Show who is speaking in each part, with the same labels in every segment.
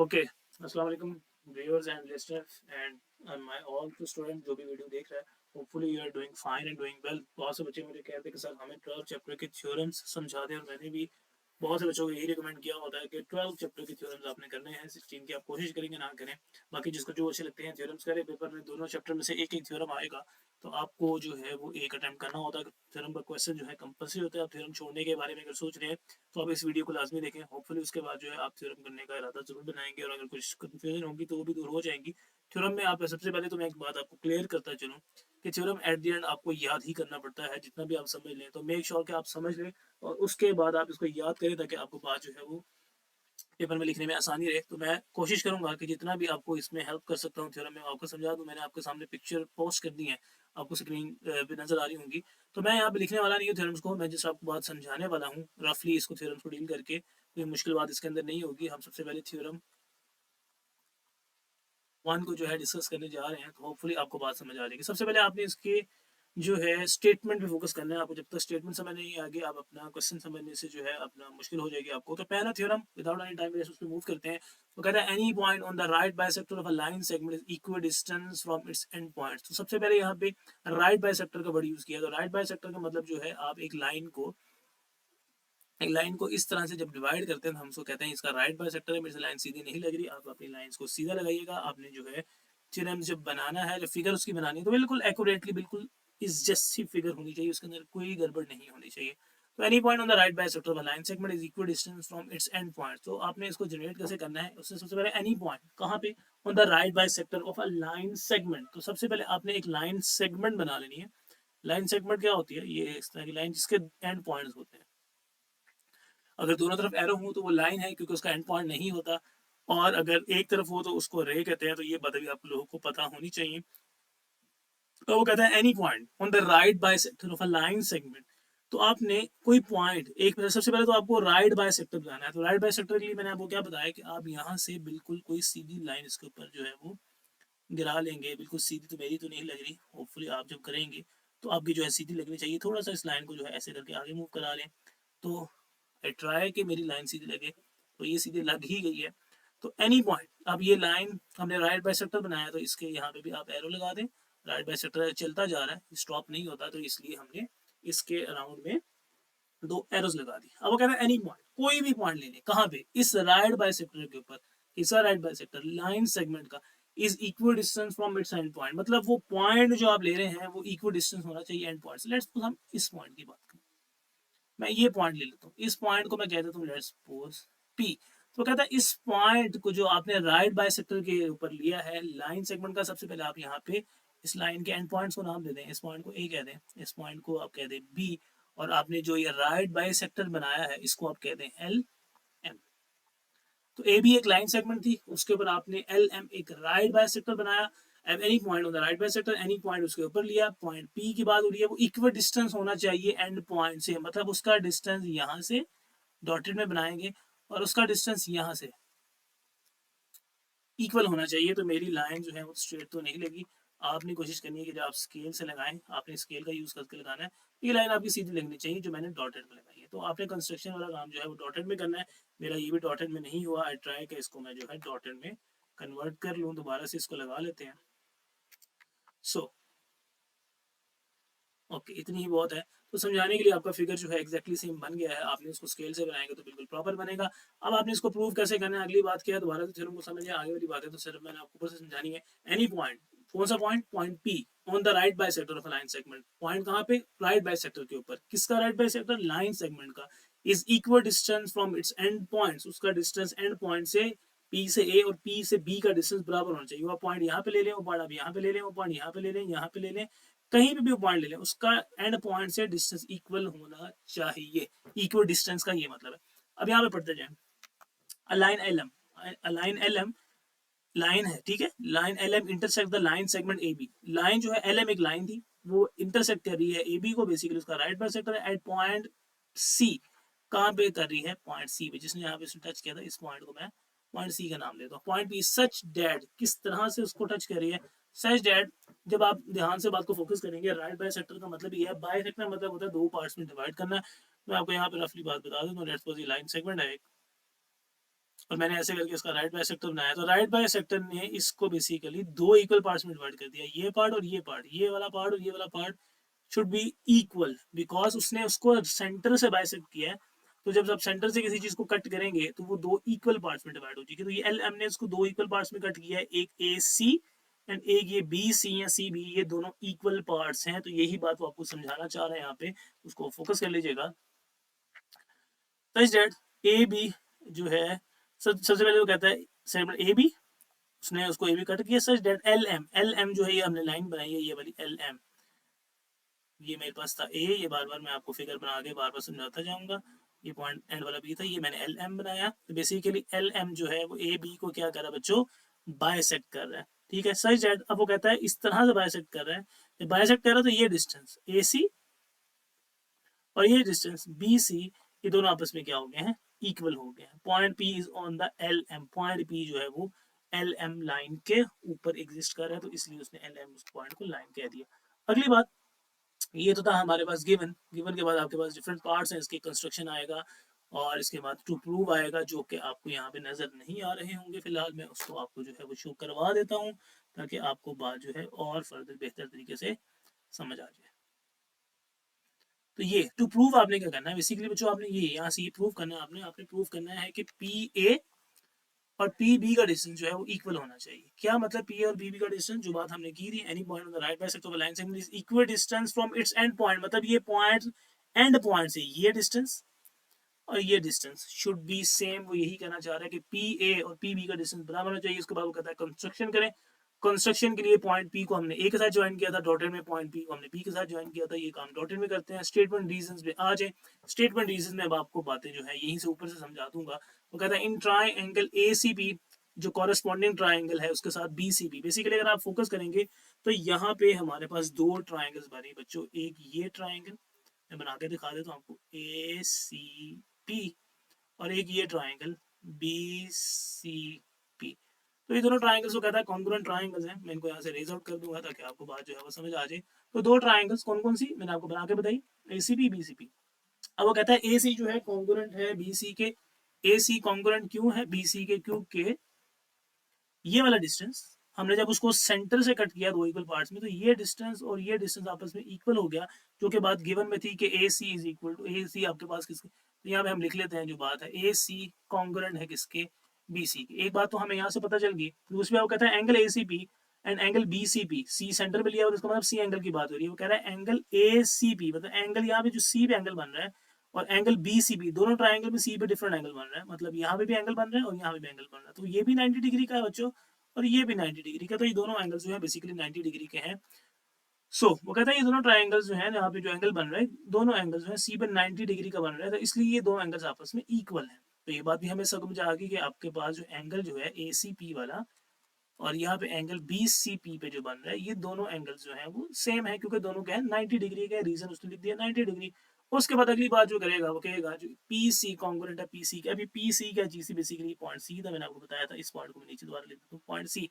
Speaker 1: Okay, अस्सलाम वालेकुम viewers and listeners and my all to student जो भी वीडियो देख रहा है, hopefully you are doing fine and doing well. बहुत से बच्चे मुझे कहते हैं कि सर हमें 12 चैप्टर के थ्योरम्स समझा दें, और मैंने भी बहुत से बच्चों को यही रिकमेंड किया होता है कि 12 चैप्टर के थ्योरम्स आपने करने हैं, 16 की आप कोशिश करेंगे ना करें। बाकी जिसको जो अच्छे लगते हैं थ्योरम्स करें, पेपर में दोनों चैप्टर में से एक एक थ्योरम आएगा, तो आपको जो है वो एक अटैम्प्ट करना होता है। थ्योरम का क्वेश्चन जो है कंपल्सरी होता है। आप थ्योरम छोड़ने के बारे में अगर सोच रहे हैं तो आप इस वीडियो को लाजमी देखें। होपफुली उसके बाद जो है आप थ्योरम करने का इरादा जरूर बनाएंगे, और अगर कुछ कंफ्यूजन होगी तो वो भी दूर हो जाएंगी। थ्योरम में आप सबसे पहले तो मैं एक बात आपको क्लियर करता चलूँ कि थ्योरम एट द एंड आपको याद ही करना पड़ता है, जितना भी आप समझ लें तो मेक श्योर कि आप समझ लें और उसके बाद आप इसको याद करें, ताकि आपको बात जो है वो पेपर में लिखने में आसानी रहे। तो मैं कोशिश करूंगा कि जितना भी आपको इसमें हेल्प कर सकता हूँ थ्योरम में आपको समझा दूँ। मैंने आपके सामने पिक्चर पोस्ट कर दी है, आपको स्क्रीन पे नजर आ रही होंगी। तो मैं यहाँ पे लिखने वाला नहीं हूँ थ्योरम्स को, मैं जिस आपको बात समझाने वाला हूँ रफली इसको थ्योरम्स को डील करके, कोई मुश्किल बात इसके अंदर नहीं होगी। हम सबसे पहले थ्योरम 1 को जो है डिस्कस करने जा रहे हैं, तो होपफुली आपको बात समझ आ जाएगी। सबसे पहले आपने इसके जो है स्टेटमेंट पे फोकस करना है। आपको जब तक स्टेटमेंट समझ नहीं आएगी, आप अपना क्वेश्चन समझने से जो है अपना मुश्किल हो जाएगी आपको। तो पहला theorem without any time waste उस पे मूव करते हैं। तो कहता है any point on the right bisector of a line segment is equal distance from its end points. तो सबसे पहले यहाँ पे राइट बाइसेक्टर का वर्ड यूज किया। तो राइट बाइसेक्टर का मतलब जो है, आप एक लाइन को इस तरह से जब डिवाइड करते हैं तो हम उसको कहते हैं इसका राइट बाइसेक्टर है। मेरे से लाइन सीधी नहीं लग रही, आप अपनी लाइंस को सीधा लगाइएगा। आपने जो है थ्योरम जब बनाना है, जब फिगर उसकी बनानी है, तो बिल्कुल एक्यूरेटली, बिल्कुल इस जैसी फिगर होनी चाहिए, उसके अंदर कोई गड़बड़ नहीं होनी चाहिए। तो any point on the right bisector of a line segment is equal distance from its end point. तो आपने इसको जनरेट कैसे करना है, उससे सबसे पहले एनी पॉइंट कहाँ पे, on the right bisector of a line segment. तो सबसे पहले आपने एक लाइन सेगमेंट बना लेनी है। लाइन सेगमेंट क्या होती है, ये इस तरह की लाइन जिसके एंड पॉइंट्स होते हैं। अगर दोनों तरफ एरो हो तो वो लाइन है, क्योंकि उसका एंड पॉइंट नहीं होता। और अगर एक तरफ हो तो उसको रे कहते हैं। तो ये बात भी आप लोगों को पता होनी चाहिए। तो वो कहता है any point on the right bisector of a line segment. तो आपने कोई पॉइंट एक, सबसे पहले तो आपको राइट बाइसेक्टर बनाना है। तो राइट बाइसेक्टर के लिए मैंने आपको क्या बताया कि आप यहाँ से बिल्कुल कोई सीधी लाइन इसके ऊपर जो है वो गिरा लेंगे। बिल्कुल सीधी तो मेरी तो नहीं लग रही, होपफुली आप जब करेंगे तो आपकी जो है सीधी लगनी चाहिए। थोड़ा सा इस लाइन को जो है ऐसे करके आगे मूव करा लें। तो ट्राई कि मेरी लाइन सीधी लगे, तो ये सीधी लग ही गई है। तो एनी पॉइंट, अब ये लाइन हमने राइट बाइसेक्टर बनाया, तो इसके यहाँ पे भी आप एरो लगा दें। राइट बाइसेक्टर चलता जा रहा है, स्टॉप नहीं होता, तो इसलिए हमने इसके अराउंड में दो एरोज लगा दी। अब वो कहता है एनी पॉइंट, कोई भी पॉइंट ले लें, कहाँ पे, इस राइट बाइसेक्टर के ऊपर। इसका राइट बाइसेक्टर लाइन सेगमेंट का is equal distance from its end point, मतलब वो पॉइंट जो आप ले रहे हैं वो इक्वल डिस्टेंस होना चाहिए एंड पॉइंट से। लेट्स सपोज हम इस पॉइंट की बात करें, मैं ये पॉइंट ले लेता हूँ, इस पॉइंट को मैं कह देता हूँ लेट्स सपोज पी। तो कहता है इस पॉइंट को जो आपने राइट बाइसेक्टर के ऊपर लिया है लाइन सेगमेंट का, सबसे पहले आप यहाँ पे इस लाइन के एंड पॉइंट्स को नाम दे दें। इस पॉइंट को ए कह दें, इस पॉइंट को आप कह दें बी, और आपने जो ये राइट बाइसेक्टर बनाया है इसको आप कह दें एल एम। तो ए भी एक लाइन सेगमेंट थी, उसके ऊपर आपने एल एम एक राइट बाइसेक्टर बनाया। अब any point on the right bisector, any point उसके ऊपर लिया। पॉइंट पी की बात हो रही है, वो इक्वल डिस्टेंस होना चाहिए एंड पॉइंट से, मतलब उसका डिस्टेंस यहाँ से डॉटेड में बनाएंगे और उसका डिस्टेंस यहाँ से इक्वल होना चाहिए। तो मेरी लाइन जो है वो स्ट्रेट तो नहीं लगी। आपने कोशिश करनी है कि जब आप स्केल से लगाएं, आपने स्केल का यूज करके लगाना है। ये लाइन आपकी सीधी लगनी चाहिए जो मैंने डॉटेड में लगाई है। तो आपने कंस्ट्रक्शन वाला काम जो है वो डॉटेड में करना है। मेरा ये भी डॉटेड में नहीं हुआ, आई ट्राई कि इसको मैं जो है डॉटेड में कन्वर्ट कर लूँ। दोबारा से इसको लगा लेते हैं। सो ओके, इतनी ही बहुत है। तो समझाने के लिए आपका फिगर जो है एग्जैक्टली सेम बन गया है। आपने इसको स्केल से बनाएंगे तो बिल्कुल प्रॉपर बनेगा। अब आपने इसको प्रूव कैसे करना है, अगली बात क्या है, दोबारा से थ्योरम को समझिए, आगे वाली बात है तो सिर्फ मैंने आपको ऊपर से समझानी है। एनी पॉइंट, कौन सा point, point P on the right bisector of a line segment. Point कहाँ पे, राइट बाइसेक्टर के ऊपर। किसका राइट बाइसेक्टर, लाइन सेगमेंट का। Is equal distance from its end points, उसका डिस्टेंस एंड पॉइंट से पी से ए और पी से बी का डिस्टेंस बराबर होना चाहिए। वो पॉइंट यहाँ पे ले लें, वो पॉइंट आप यहाँ पे ले लें, वो पॉइंट यहाँ पे ले लें, यहाँ पे ले लें, कहीं भी पॉइंट ले लें, उसका एंड पॉइंट से डिस्टेंस इक्वल होना चाहिए। इक्वल डिस्टेंस का ये मतलब है। अब यहाँ पे पढ़ते जाएं, a line L M, a line L M line है, ठीक है। Line L M intersect the line segment A B. Line जो है एल एम एक लाइन थी, वो इंटरसेक्ट कर रही है ए बी को, बेसिकली उसका राइट बाइसेक्टर है, एट पॉइंट सी। कहाँ पे कर रही है, पॉइंट सी पे। जिसने यहाँ पे टच किया था इस पॉइंट को मैं पॉइंट सी का नाम देता हूँ। पॉइंट बी सच डैट, किस तरह से उसको टच कर रही है, सच डैट। जब आप ध्यान से बात को फोकस करेंगे, राइट बाय सेक्टर का मतलब ये है, बाय सेक्टर मतलब होता है दो पार्ट्स में डिवाइड करना। मैं आपको यहाँ पे रफली बात बता दूं। लेट्स सपोज ये लाइन सेगमेंट है, और मैंने ऐसे करके इसका राइट बाइसेक्टर बनाया। तो राइट बाइसेक्टर ने इसको बेसिकली दो इक्वल पार्ट्स में डिवाइड कर दिया, ये पार्ट और ये पार्ट, ये वाला पार्ट और ये वाला part should be equal, because उसने उसको सेंटर से बाइसेक्ट किया है। तो जब आप सेंटर से किसी चीज को कट करेंगे तो वो दो इक्वल पार्ट्स में डिवाइड हो जाएगी। तो ये एल एम ने इसको दो इक्वल पार्ट्स में कट किया है, एक ए सी एंड एक ये बी सी या सी बी, ये दोनों इक्वल पार्ट्स हैं। तो यही बात वो आपको समझाना चाह रहे हैं यहाँ पे, उसको फोकस कर लीजिएगा। सच दैट ए बी जो है, सबसे पहले वो कहता है सेगमेंट ए बी, उसने उसको ए बी कट किया। सच दैट एल एम जो है, ये हमने लाइन बनाई है ये वाली एल एम, ये मेरे पास था ए, ये बार बार मैं आपको फिगर बना के बार बार समझाता जाऊंगा। ये पॉइंट एंड वाला बी था, ये मैंने एल एम बनाया। तो बेसिकली एल एम जो है वो ए बी को क्या कर रहा है बच्चों, बायसेक्ट कर रहा है। ठीक है, सच दैट अब वो कहता है इस तरह से बायसेक्ट कर रहा है। बायसेक्ट कर रहा है तो ये डिस्टेंस ए सी और ये डिस्टेंस बी सी, ये दोनों आपस में क्या हो गए हैं, इक्वल हो गए हैं। Point P is on the L M, point P जो है वो एल एम लाइन के ऊपर एग्जिस्ट कर रहा है, तो इसलिए उसने एल एम उस पॉइंट को लाइन कह दिया। अगली बात, ये तो था हमारे पास गिवन। गिवन के बाद आपके पास डिफरेंट पार्ट्स हैं, इसके कंस्ट्रक्शन आएगा और इसके बाद टू प्रूव आएगा, जो कि आपको यहाँ पे नजर नहीं आ रहे होंगे फिलहाल। मैं उसको आपको जो है वो शो करवा देता हूँ, ताकि आपको बात जो है और फर्दर बेहतर तरीके से समझ आ जाए। तो ये टू प्रूव आपने क्या करना है बेसिकली बच्चों, आपने ये यहाँ से ये प्रूव करना है, आपने प्रूव करना है कि पी ए और पी बी का डिस्टेंस जो है वो इक्वल होना चाहिए। क्या मतलब पी ए और बी बी का डिस्टेंस, जो बात हमने की थी, any point on the right bisector of a line segment is equal distance from its end point, मतलब ये पॉइंट एंड पॉइंट से ये डिस्टेंस और ये डिस्टेंस शुड बी सेम। वो यही कहना चाह रहा है कि पी ए और पी बी का डिस्टेंस बराबर होना चाहिए। उसके बाद वो कहता है कंस्ट्रक्शन करें। कंस्ट्रक्शन के लिए पॉइंट पी को हमने ए के साथ ज्वाइन किया था डॉटेड में, पॉइंट पी को हमने बी के साथ ज्वाइन किया था, ये काम डॉटेड में करते हैं। स्टेटमेंट रीजंस में आ जाए। स्टेटमेंट रीजंस में अब आपको बातें जो है यहीं से ऊपर से समझा दूंगा। वो कहता है in triangle A C B, जो कॉरेस्पॉन्डिंग ट्राइंगल है उसके साथ बी सी बी, बेसिकली अगर आप फोकस करेंगे तो यहाँ पे हमारे पास दो ट्राइंगल्स बने बच्चों। एक ये ट्राइंगल मैं बना के दिखा देता हूँ आपको, ए सी पी, और एक ये ट्राइंगल बी सी पी। तो ये दोनों ट्राइंगल्स को कहता है कॉन्ग्रुएंट ट्राइंगल्स हैं। मैं इनको यहाँ से रेज आउट कर दूंगा ताकि आपको बात जो है वो समझ आ जाए। तो दो ट्राइंगल्स कौन कौन सी मैंने आपको बना के बताई, A C P B C P. अब वो कहता है ए सी जो है कॉन्ग्रुएंट है बी सी के। ए सी कॉन्ग्रुएंट क्यों है बी सी के, क्योंकि ये वाला डिस्टेंस हमने जब उसको सेंटर से कट किया दो इक्वल पार्ट्स में, तो ये डिस्टेंस और ये डिस्टेंस आपस में इक्वल हो गया, जो कि बात गिवन में थी कि ए सी इज इक्वल टू ए सी आपके पास किसके। तो यहाँ पे हम लिख लेते हैं जो बात है, ए सी कॉन्ग्रुएंट है किसके, बी सी के। एक बात तो हमें यहाँ से पता चल गई। दूसरी बात वो कहता है angle A C P and angle B C P, C centre पे लिया और इसका मतलब सी एंगल की बात हो रही है। वो कह रहा है एंगल ए सी पी, मतलब एंगल यहाँ पे जो सी पे एंगल बन रहा है और एंगल बी सी बी, दोनों ट्राइंगल में सी पे डिफरेंट एंगल बन रहा है, मतलब यहाँ पे भी एंगल बन रहा है और यहाँ पे भी एंगल बन रहा है। तो ये भी 90 डिग्री का है बच्चों और ये भी 90 डिग्री का। तो ये दोनों एंगल्स जो है बेसिकली 90 डिग्री के हैं। वो कहता है ये दोनों ट्राइंगल्स जो है यहाँ पे जो एंगल बन रहा है, दोनों एंगल्स जो है सी पर 90 डिग्री का बन रहा है, तो इसलिए ये दो एंगल्स आपस में इक्वल है। तो ये बात भी हमें समझ आ गई कि आपके पास जो एंगल जो है ए सी पी वाला और यहाँ पे एंगल बी सी पी पे जो बन रहा है, ये दोनों एंगल्स जो है वो सेम है, क्योंकि दोनों क्या है 90 डिग्री के। रीजन उसने लिख दिया 90 डिग्री। उसके बाद अगली बात जो करेगा वो कहेगा जो पी सी कॉन्ग्रुएंट है पी सी के। अभी पी सी क्या, जी सी बेसिकली पॉइंट सी था, मैंने आपको बताया था। इस पॉइंट को मैं नीचे दोबारा लिख देता हूँ, पॉइंट सी।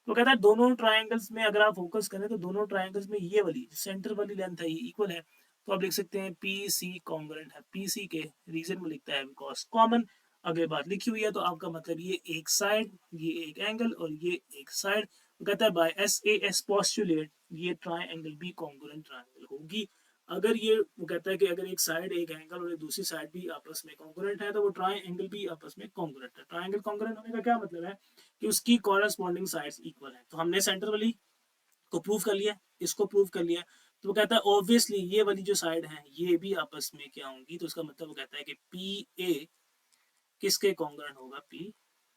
Speaker 1: तो कहता है दोनों ट्राइंगल्स में अगर आप फोकस करें तो दोनों ट्राइंगल्स में ये वाली सेंटर वाली लेंथ है ये इक्वल है। तो आप लिख सकते हैं पी सी कॉन्ग्रुएंट है पी सी के। रीजन में लिखता है बिकॉज कॉमन अगर बात लिखी हुई है, तो आपका मतलब ये एक साइड, ये एक एंगल और ये एक साइड। कहता है by S A S postulate ये ट्राइंगल भी कॉन्ग्रुएंट ट्राइंगल होगी। अगर ये वो कहता है कि अगर एक साइड एक एंगल और दूसरी साइड भी आपस में कॉन्ग्रुएंट है, तो वो ट्राइंगल भी आपस में कॉन्ग्रुएंट है। ट्राइंगल कॉन्ग्रुएंट होने का क्या मतलब है कि उसकी कॉरेस्पॉन्डिंग साइड्स इक्वल है। तो हमने सेंटर वाली को प्रूव कर लिया, इसको प्रूव कर लिया। तो वो कहता है ऑब्वियसली ये वाली जो साइड है ये भी आपस में क्या होंगी। तो उसका मतलब वो कहता है कि पी ए किसके कॉन्ग्रुएंट होगा, पी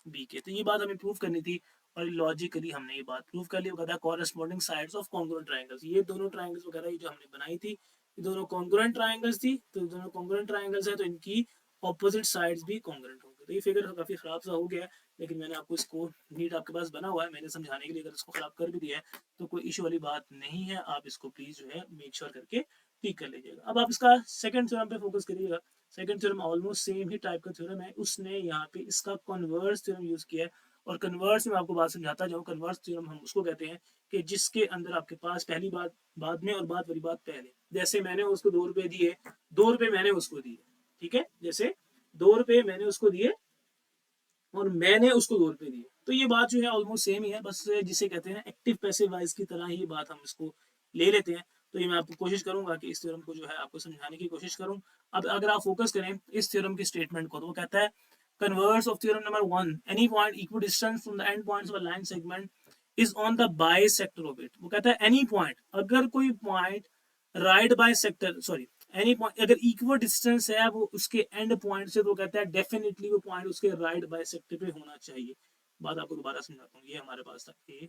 Speaker 1: बी के। तो ये बात हमें प्रूव करनी थी और लॉजिकली हमने ये बात प्रूव कर ली। वो कहता है corresponding sides of congruent triangles, ये दोनों ट्रायंगल्स वगैरह ये जो हमने बनाई थी ये दोनों कॉन्ग्रुएंट ट्रायंगल्स थी। तो दोनों कॉन्ग्रुएंट ट्रायंगल्स है तो इनकी ऑपोजिट साइड्स भी कॉन्ग्रुएंट होंगे। तो ये फिगर काफी खराब सा हो गया है, लेकिन मैंने आपको इसको नीट आपके पास बना हुआ है मैंने समझाने के लिए। अगर इसको खराब कर भी दिया है तो कोई इशू वाली बात नहीं है, आप इसको प्लीज जो है मेक श्योर करके ठीक कर लीजिएगा। अब आप इसका सेकंड थ्योरम पे फोकस करिएगा। सेकंड थ्योरम ऑलमोस्ट सेम ही टाइप का थ्योरम है, उसने यहाँ पे इसका कन्वर्स थ्योरम यूज किया है। और कन्वर्स में आपको बात समझाता जाऊँ, कन्वर्स थ्योरम हम उसको कहते हैं कि जिसके अंदर आपके पास पहली बात बाद में और बात वाली बात पहले। जैसे मैंने उसको 2 रुपए दिए, 2 रुपए मैंने उसको दिए, ठीक है, जैसे 2 रुपए मैंने उसको दिए और मैंने उसको 2 रुपये दिए। तो ये बात जो है ऑलमोस्ट सेम ही है, बस जिसे कहते हैं एक्टिव पैसिव वाइज की तरह ही बात हम इसको ले लेते हैं। तो ये मैं आपको कोशिश करूंगा कि इस थ्योरम को जो है आपको समझाने की कोशिश करूं। अब अगर आप फोकस करें इस थ्योरम की स्टेटमेंट को, तो वो कहता है converse of theorem number 1, any point equal distance from the end points of a line segment is on the bisector of it. वो कहता है एनी पॉइंट, अगर कोई point right bisector, sorry, any point अगर इक्वल डिस्टेंस है वो उसके and point से, तो कहता है डेफिनेटली वो पॉइंट उसके राइट बाइसेक्टर पे होना चाहिए। बात आपको दोबारा समझाता हूँ। ये हमारे पास था ए,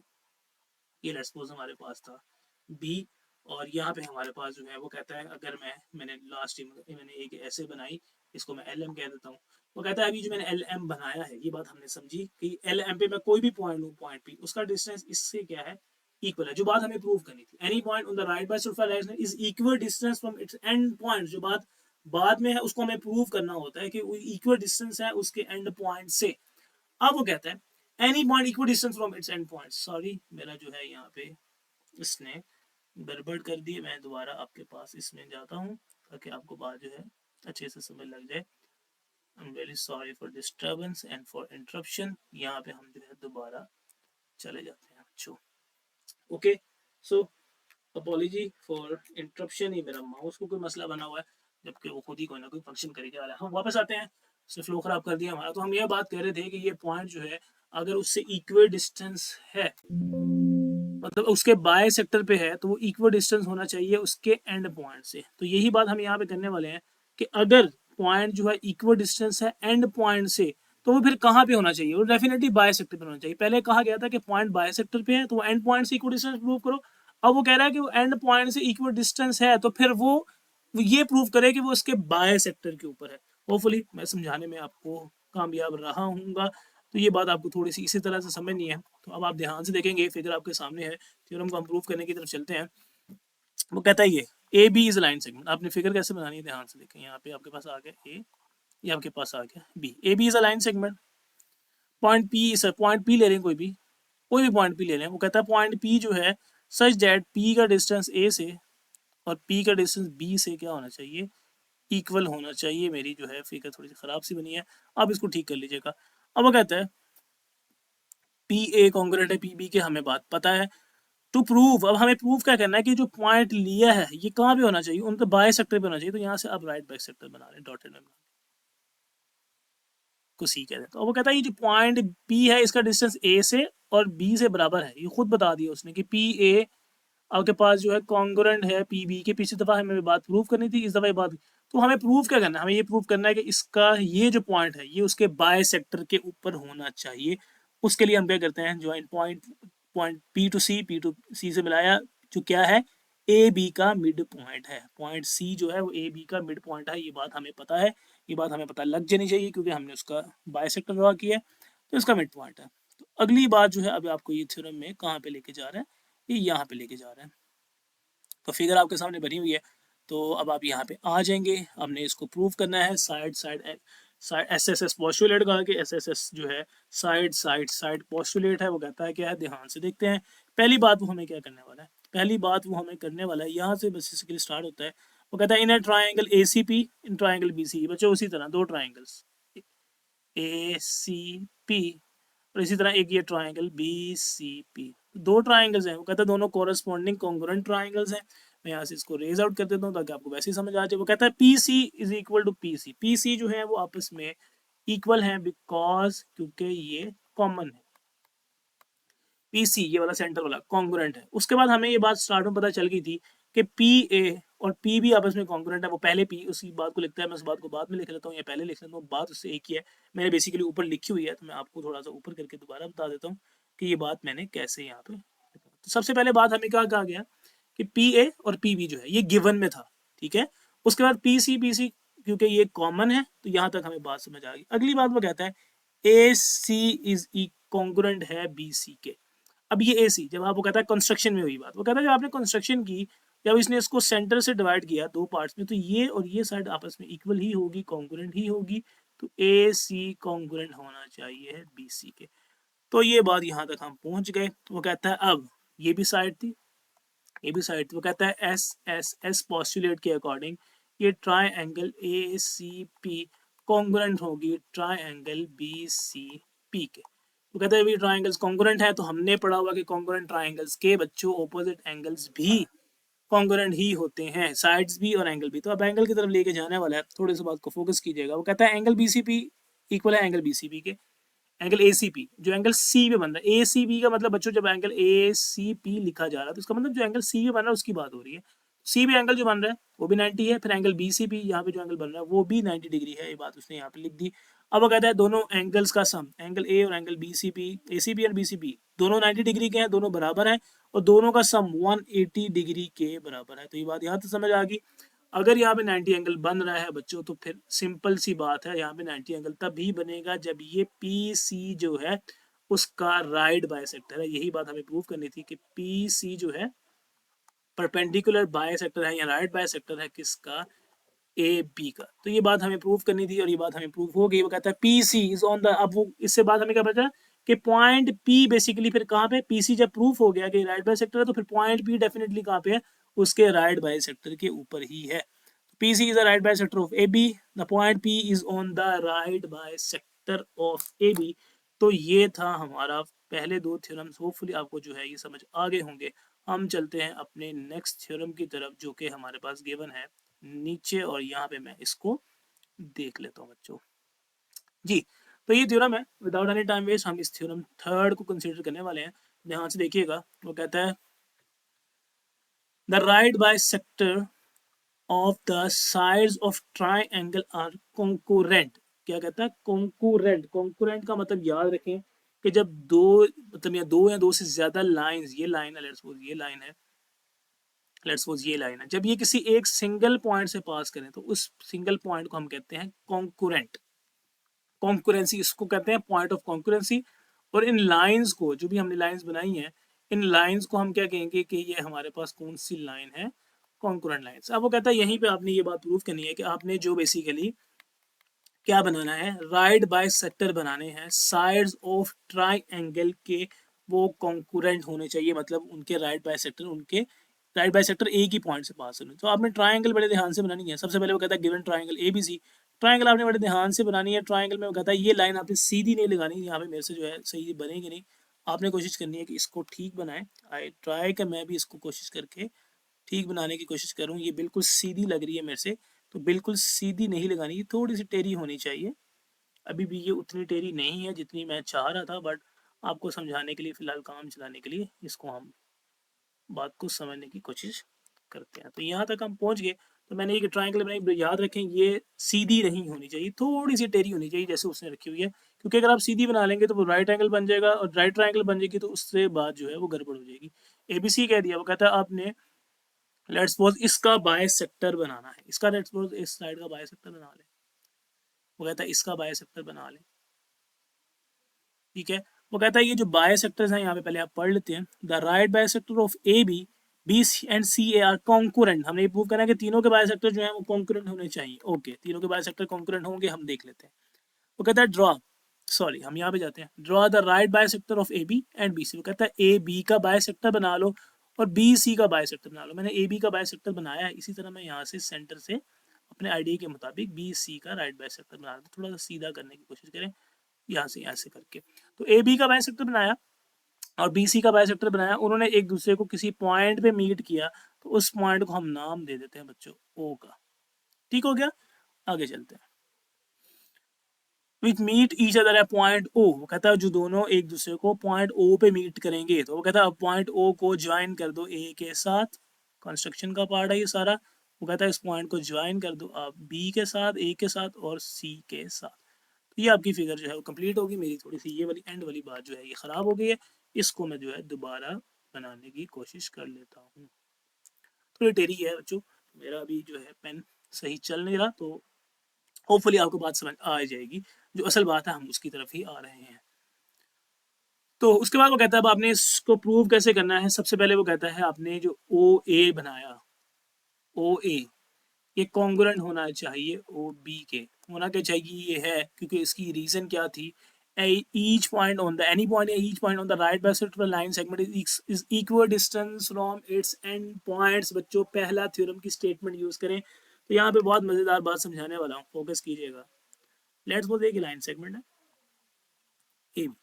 Speaker 1: ये लेट्स सपोज हमारे पास था बी, और यहाँ पे हमारे पास जो है वो कहता है, अगर मैंने लास्ट टाइम मैंने एक ऐसे बनाई, इसको मैं एल एम कह देता हूँ। वो कहता है अभी जो मैंने एल एम बनाया है, ये बात हमने समझी कि एल एम पे मैं कोई भी पॉइंट लूँ, पॉइंट पी, उसका डिस्टेंस इससे क्या है, इक्वल है। जो बात हमें प्रूव करनी थी, any point on the right bisector is equal distance from its end point, जो बात बाद में है उसको हमें प्रूव करना होता है कि इक्वल डिस्टेंस है उसके एंड पॉइंट से। अब वो कहता है any point equal distance from its end point. Sorry, मेरा जो है यहाँ पे इसने गड़बड़ कर दी। मैं दोबारा आपके पास इसमें जाता हूँ ताकि आपको बात जो है अच्छे से समझ लग जाए। I am very sorry for disturbance and for interruption. यहाँ पे हम जो है दोबारा चले जाते हैं बच्चों। Okay, so apology for interruption. ये मेरा माउस को कोई मसला बना हुआ है, जबकि वो खुद ही कोई ना कोई फंक्शन करके आ रहा है। हम वापस आते हैं, उसने फ्लो खराब कर दिया हमारा। तो हम ये बात कर रहे थे कि ये पॉइंट जो है अगर उससे इक्वल डिस्टेंस है, मतलब उसके बाय सेक्टर पे है, तो वो इक्वल डिस्टेंस होना चाहिए उसके एंड पॉइंट से। तो यही बात हम यहाँ पे करने वाले हैं कि अगर पॉइंट जो है इक्वल डिस्टेंस है एंड पॉइंट से, तो वो फिर कहाँ पे होना चाहिए, वो डेफिनेटली बाय सेक्टर पे होना चाहिए। पहले कहा गया था कि पॉइंट बाय सेक्टर पे है तो वो एंड पॉइंट से इक्वल डिस्टेंस प्रूव करो। अब वो कह रहा है कि वो एंड पॉइंट से इक्वल डिस्टेंस है, तो फिर वो ये प्रूव करे कि वो उसके बाय सेक्टर के ऊपर है। होपफुली मैं समझाने में आपको कामयाब रहा हूँ। तो ये बात आपको थोड़ी सी इसी तरह से समझनी है। तो अब आप ध्यान से देखेंगे, फिगर आपके सामने है, थ्योरम को हम प्रूव करने की तरफ चलते हैं। वो कहता है ये A B is line segment. आपने फिगर कैसे बनानी है, ध्यान से देखें। यहाँ पे आपके पास आ गया ए, ये आपके पास आ गया B. A B is a line segment. Point P, sir point P ले रहे हैं, कोई भी पॉइंट पी ले लें। वो कहता है पॉइंट पी जो है सच दैट पी का डिस्टेंस ए से और पी का डिस्टेंस बी से क्या होना चाहिए, इक्वल होना चाहिए। मेरी जो है फिगर थोड़ी सी खराब सी बनी है, अब इसको ठीक कर लीजिएगा। अब वो कहता है पी ए कॉन्ग्रुएंट है पी बी के, हमें बात पता है। टू प्रूव, अब हमें प्रूव क्या करना है कि जो पॉइंट लिया है ये कहाँ पे होना चाहिए, उनका बाय सेक्टर पे होना चाहिए। तो यहाँ से अब राइट बाय सेक्टर बना रहे हैं, डॉटेड में को सी कहते हैं। तो वो कहता है ये जो पॉइंट पी है इसका डिस्टेंस ए से और बी से बराबर है। ये खुद बता दिया उसने कि पी ए आपके पास जो है कॉन्ग्रुएंट है पी बी के। पिछली दफा हमें बात प्रूव करनी थी, इस दफा ये बात, तो हमें प्रूव क्या करना है, हमें ये प्रूव करना है कि इसका ये जो पॉइंट है ये उसके बाय सेक्टर के ऊपर होना चाहिए। उसके लिए हम क्या करते हैं, joint point, point P to C से मिलाया, जो क्या है ए बी का मिड पॉइंट है। पॉइंट सी जो है वो ए बी का मिड पॉइंट है, ये बात हमें पता है, ये बात हमें पता लग जानी चाहिए क्योंकि हमने उसका बायसेक्टर ड्रॉ किया है, तो इसका मिड पॉइंट है। तो अगली बात जो है अभी आपको ये थ्योरम में कहाँ पे लेके जा रहा है, ये यहाँ पे लेके जा रहा है। तो फिगर आपके सामने बनी हुई है, तो अब आप यहाँ पे आ जाएंगे। हमने इसको प्रूव करना है side side side S S S postulate कहा कि एस एस एस जो है साइड साइड साइड पॉस्टुलेट है। वो कहता है क्या है, ध्यान से देखते हैं। पहली बात वो हमें क्या करने वाला है, पहली बात वो हमें करने वाला है, यहाँ से बेसिकली स्टार्ट होता है। वो कहता है in a triangle A C P, in triangle B C, बच्चों उसी तरह दो ट्राइंगल्स ए सी पी, और इसी तरह एक ये ट्राइंगल बी सी पी, दो ट्राइंगल्स हैं। वो कहता है दोनों कोरस्पॉन्डिंग कॉन्ग्रुएंट ट्राइंगल्स हैं। मैं यहाँ से इसको रेज आउट कर देता हूँ ताकि आपको वैसे ही समझ आ जाए। वो कहता है P C is equal to P C, P C जो है वो आपस में इक्वल है बिकॉज क्योंकि ये कॉमन है। पी सी ये वाला सेंटर वाला कॉन्ग्रुएंट है। उसके बाद हमें ये बात स्टार्ट में पता चल गई थी कि पी ए और पी भी आपस में कॉन्ग्रुएंट है। वो पहले पी उसी बात को लिखता है, मैं उस बात को बाद में लिख लेता हूँ या पहले लिख लेता हूँ, बात उससे एक ही है। मैंने बेसिकली ऊपर लिखी हुई है, तो मैं आपको थोड़ा सा ऊपर करके दोबारा बता देता हूँ कि ये बात मैंने कैसे यहाँ पे। तो सबसे पहले बात हमें क्या कहा गया कि पी ए और पी बी जो है ये गिवन में था, ठीक है। उसके बाद पी सी क्योंकि ये कॉमन है, तो यहाँ तक हमें बात समझ आ गई। अगली बात वो कहता है ए सी इज कॉन्ग्रुएंट है बी सी के। अब ये ए सी जब आपको कहता है कंस्ट्रक्शन में हुई बात, वो कहता है जब आपने कंस्ट्रक्शन की, जब इसने इसको सेंटर से डिवाइड किया दो पार्ट्स में, तो ये और ये साइड आपस में इक्वल ही होगी, कॉन्ग्रुएंट ही होगी। तो ए सी कॉन्ग्रुएंट होना चाहिए बी सी के। तो ये बात यहाँ तक हम पहुंच गए। तो वो कहता है अब ये भी साइड थी, ये भी साइड थी। वो कहता है एस एस एस पॉस्टुलेट के अकॉर्डिंग ये triangle A C P congruent होगी triangle B C P के। तो कहता है भी ट्राइंगल्स कॉन्ग्रुएंट है, तो हमने पढ़ा हुआ कि कॉन्ग्रुएंट ट्राइंगल्स के बच्चों ऑपोजिट एंगल्स भी कॉन्ग्रुएंट ही होते हैं, साइड्स भी और एंगल भी। तो अब एंगल की तरफ लेके जाने वाला है, थोड़ी सी बात को फोकस कीजिएगा। वो कहता है एंगल बीसीपी इक्वल है एंगल बीसीपी के, एंगल एसीपी जो एंगल सी पे बन रहा है। एसीबी का मतलब बच्चों जब एंगल एसीपी लिखा जा रहा है तो उसका मतलब जो एंगल सी पे बन रहा है उसकी बात हो रही है। सी भी एंगल जो बन रहा है वो भी 90 है, फिर एंगल बीसीपी यहाँ पे जो एंगल बन रहा है वो भी 90 डिग्री है, ये बात उसने यहाँ पे लिख दी। अब वो कहता है दोनों एंगल्स का सम, एंगल ए और एंगल बीसीपी, एसीबी और बीसीपी दोनों 90 डिग्री के हैं, दोनों बराबर हैं और दोनों का सम 180 डिग्री के बराबर है। तो ये बात यहाँ तो समझ आ गई। अगर यहाँ पे 90 एंगल बन रहा है बच्चों तो फिर सिंपल सी बात है, यहाँ पे 90 एंगल तभी बनेगा जब ये पी सी जो है उसका राइट बाइसेक्टर है। यही बात हमें प्रूव करनी थी कि पी सी जो है परपेंडिकुलर बाइसेक्टर है या राइट बाइसेक्टर है किसका, ए बी का। तो ये बात हमें प्रूव करनी थी और ये बात हमें प्रूव हो गई। वो कहता है P C is on the, अब वो इससे बाद हमें क्या पता कि पॉइंट पी बेसिकली फिर कहाँ पे, पी सी जब प्रूफ हो गया कि राइट बाइसेक्टर है तो फिर पॉइंट पी डेफिनेटली कहाँ पे है, उसके राइट बाइसेक्टर के ऊपर ही है। PC is the right bisector of AB. The point P is on the right bisector of AB. तो ये था हमारा पहले दो थ्योरम्स। होपफुली आपको जो है ये समझ आ गए होंगे। हम चलते हैं अपने नेक्स्ट थ्योरम की तरफ जो कि हमारे पास गिवन है नीचे, और यहाँ पे मैं इसको देख लेता हूँ बच्चों जी। तो ये थ्योरम है, विदाउट एनी टाइम वेस्ट हम इस थ्योरम थर्ड को कंसीडर करने वाले हैं। ध्यान से देखिएगा, वो कहता है the right bisector of the sides of triangle are concurrent। क्या कहता है, concurrent। concurrent का मतलब याद रखें कि जब दो मतलब या दो से ज्यादा लाइंस, ये लाइन है लेट्स सपोज ये लाइन है, लेट्स सपोज ये लाइन है, जब ये किसी एक सिंगल पॉइंट से पास करें तो उस सिंगल पॉइंट को हम कहते हैं concurrent। कॉन्कुरेंसी इसको कहते हैं, पॉइंट ऑफ कॉन्कुरेंसी। और इन लाइंस को, जो भी हमने लाइंस बनाई हैं, इन लाइंस को हम क्या कहेंगे कि ये हमारे पास कौन सी लाइन है, कॉन्कुरेंट लाइंस। अब वो कहता है यहीं पे आपने ये बात प्रूव करनी है कि आपने जो बेसिकली क्या बनाना है, राइट बाइसेक्टर बनाने हैं, साइड्स ऑफ ट्राइएंगल के वो कॉन्कुरेंट होने चाहिए, मतलब उनके राइट बाइसेक्टर, उनके राइट बाइसेक्टर एक ही पॉइंट से पास होने। तो आपने ट्राइंगल बड़े ध्यान से बनानी है। सबसे पहले वो कहता है गिवन ट्राइंगल एबीसी, ट्राइंगल आपने बड़े ध्यान से बनानी है। ट्राइंगल में वो कहता है ये लाइन आपने सीधी नहीं लगानी, यहाँ पे मेरे से जो है सही बनेगी नहीं, आपने कोशिश करनी है कि इसको ठीक बनाए। आई ट्राई कि मैं भी इसको कोशिश करके ठीक बनाने की कोशिश करूँ। ये बिल्कुल सीधी लग रही है मेरे से, तो बिल्कुल सीधी नहीं लगानी, थोड़ी सी टेढ़ी होनी चाहिए। अभी भी ये उतनी टेढ़ी नहीं है जितनी मैं चाह रहा था, बट आपको समझाने के लिए, फिलहाल काम चलाने के लिए इसको हम बात को समझने की कोशिश करते हैं। तो यहाँ तक हम पहुँच गए। तो मैंने ये ट्राइंगल बनाई, याद रखें ये सीधी नहीं होनी चाहिए, थोड़ी सी टेढ़ी होनी चाहिए जैसे उसने रखी हुई है, क्योंकि अगर आप सीधी बना लेंगे तो वो राइट एंगल बन जाएगा, और राइट ट्राइंगल बन जाएगी तो उससे बाद जो है वो गड़बड़ हो जाएगी। एबीसी कह दिया, वो कहता है आपने लेट्स सपोज इसका बाइसेक्टर बनाना है, इसका लेट्स सपोज इस साइड का बाइसेक्टर बना ले। वो कहता है इसका बाइसेक्टर बना ले, ठीक है। वो कहता है ये जो बाइसेक्टर्स हैं यहाँ पे पहले आप पढ़ लेते हैं। The right bisector of A B, B and C A are concurrent. हमने ये प्रूव करना है कि तीनों के बाइसेक्टर जो हैं वो कॉन्कुरेंट होने चाहिए। ओके, तीनों के बाइसेक्टर कॉन्कुरेंट होंगे, हम देख लेते हैं। वो कहता है ड्रॉ, सॉरी हम यहाँ पे जाते हैं, draw the right bisector of A B and B C. वो कहता है ए बी का बाइसेक्टर बना लो और बी सी का बाइसेक्टर बना लो। मैंने ए बी का बाइसेक्टर बनाया है, इसी तरह मैं यहाँ से सेंटर से अपने आइडिया के मुताबिक बी सी का राइट बाइसेक्टर बना लो। थोड़ा सा सीधा करने की कोशिश करें, यहाँ से ऐसे करके। तो ए बी का बाइसेक्टर बनाया और बी सी का बाइसेक्टर बनाया, उन्होंने एक दूसरे को किसी पॉइंट पे मीट किया, तो उस पॉइंट को हम नाम दे देते हैं बच्चों ओ का। ठीक हो गया, आगे चलते हैं। Which meet each other at point O. वो कहता है जो दोनों एक दूसरे को पॉइंट ओ पे मीट करेंगे, तो वो कहता है अब पॉइंट ओ को ज्वाइन कर दो ए के साथ। कंस्ट्रक्शन का पार्ट है ये सारा। वो कहता है इस पॉइंट को ज्वाइन कर दो आप बी के साथ, ए के साथ और सी के साथ। तो ये आपकी फिगर जो है वो कंप्लीट होगी। मेरी थोड़ी सी ये वाली एंड वाली बात जो है ये ख़राब हो गई है, इसको मैं जो है दोबारा बनाने की कोशिश कर लेता हूँ। थोड़ी टेढ़ी है बच्चों, मेरा अभी जो है पेन सही चल नहीं रहा, तो होपफुली आपको बात समझ आ जाएगी। जो असल बात है हम उसकी तरफ ही आ रहे हैं। तो उसके बाद वो कहता है अब आपने इसको प्रूव कैसे करना है। सबसे पहले वो कहता है आपने जो ओ ए बनाया, ओ ए ये कॉन्ग्रुएंट होना चाहिए ओ बी के। होना क्या चाहिए ये है क्योंकि इसकी रीजन क्या थी, each point on the any point each point on the right bisector line segment is equal distance from its end points। बच्चों पहला थ्योरम की स्टेटमेंट यूज करें। तो यहाँ पे बहुत मजेदार बात समझाने वाला हूँ, फोकस कीजिएगा। लेट्स सपोज एक लाइन सेगमेंट है, ए बी,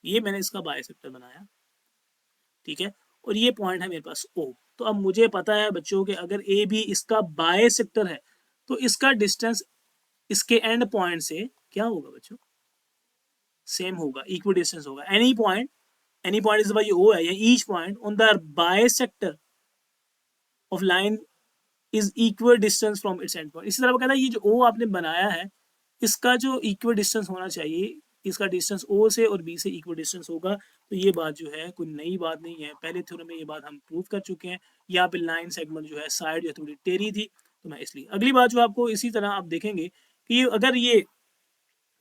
Speaker 1: ये मैंने इसका बाय सेक्टर बनाया, ठीक है, और ये पॉइंट है मेरे पास ओ। तो अब मुझे पता है बच्चों के अगर ए बी इसका बाय सेक्टर है तो इसका डिस्टेंस इसके एंड पॉइंट से क्या होगा बच्चों, सेम होगा, इक्वल डिस्टेंस होगा। एनी पॉइंट इज ये ओ है, या each point on the bisector of line is equal distance from its end point. इसी तरह वो कहता है ये जो ओ आपने बनाया है इसका जो इक्वल डिस्टेंस होना चाहिए, इसका डिस्टेंस ओ से और बी से इक्वल डिस्टेंस होगा। तो ये बात जो है कोई नई बात नहीं है, पहले थ्योरम में ये बात हम प्रूव कर चुके हैं। यहाँ पे लाइन सेगमेंट जो है साइड जो थोड़ी टेढ़ी थी, तो मैं इसलिए अगली बात जो आपको इसी तरह आप देखेंगे कि अगर ये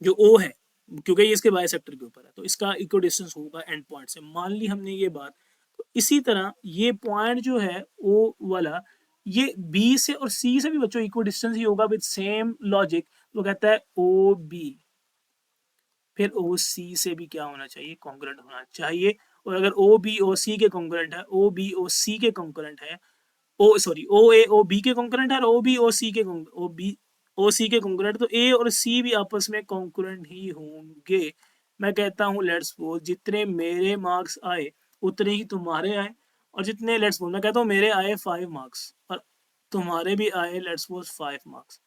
Speaker 1: जो ओ है, क्योंकि ये इसके बायसेक्टर के ऊपर है, तो इसका इक्वल डिस्टेंस होगा एंड पॉइंट से, मान ली हमने ये बात। तो इसी तरह ये पॉइंट जो है ओ वाला, ये बी से और सी से भी बच्चों इक्वल डिस्टेंस ही होगा विद सेम लॉजिक। तो कहता है ओ बी फिर ओ सी से भी क्या होना चाहिए, कॉन्ग्रुएंट होना चाहिए। और अगर ओ बी ओ सी के कॉन्ग्रुएंट है, ओ बी ओ सी के कॉन्ग्रुएंट है, ओ सॉरी ओ ए ओ बी के कॉन्करेंट है और ओ बी ओ सी के ओ बी ओ सी के कॉन्करेंट, तो ए और सी भी आपस में कॉन्करेंट ही होंगे। मैं कहता हूँ लेट्स सपोज जितने मेरे मार्क्स आए उतने ही तुम्हारे आए, और जितने लेट्स सपोज मैं कहता हूँ मेरे आए 5 मार्क्स और तुम्हारे भी आए लेट्स सपोज 5 मार्क्स,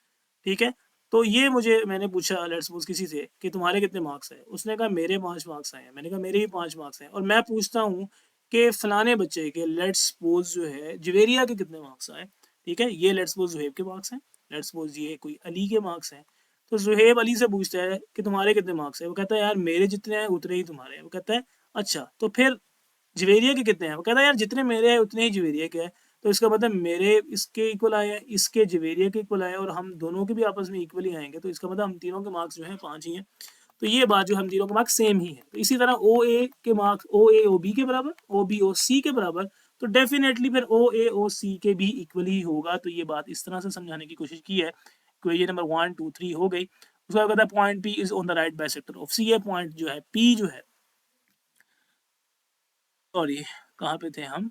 Speaker 1: ठीक है। तो ये मुझे मैंने पूछा लेट्स सपोज किसी से कि तुम्हारे कितने मार्क्स आए, उसने कहा मेरे 5 मार्क्स आए हैं, मैंने कहा मेरे भी 5 मार्क्स हैं, और मैं पूछता हूँ कि फलाने बच्चे के लेट्स सपोज जो है जवेरिया के कितने मार्क्स आए, ठीक है, ये लेट्स सपोज जुहेब के मार्क्स हैं, लेट्स सपोज ये कोई अली के मार्क्स हैं। तो जुहेब अली से पूछता है कि तुम्हारे कितने मार्क्स हैं, वो कहता है यार मेरे जितने हैं उतने ही तुम्हारे हैं। वो कहता है अच्छा तो फिर जवेरिया के कितने हैं, वो कहता है यार जितने मेरे हैं उतने ही जवेरिया के हैं। तो इसका मतलब मेरे इसके इक्वल आए हैं, इसके जवेरिया के इक्वल आए हैं, और हम दोनों के भी आपस में इक्वल ही आएंगे, तो इसका मतलब हम तीनों के मार्क्स जो हैं 5 ही हैं। तो ये बात जो हम तीनों के मार्क्स सेम ही है। तो इसी तरह ओ ए के मार्क्स ओ ए ओ बी के बराबर, ओ बी ओ सी के बराबर, तो डेफिनेटली फिर ओ ए ओ सी के भी इक्वल ही होगा। तो ये बात इस तरह से समझाने की कोशिश की है। क्वेश्चन नंबर 1 2 3 हो गई। उसका कहता है point P is on the right bisector of C. ये पॉइंट जो है पी जो है, सॉरी कहाँ पे थे हम,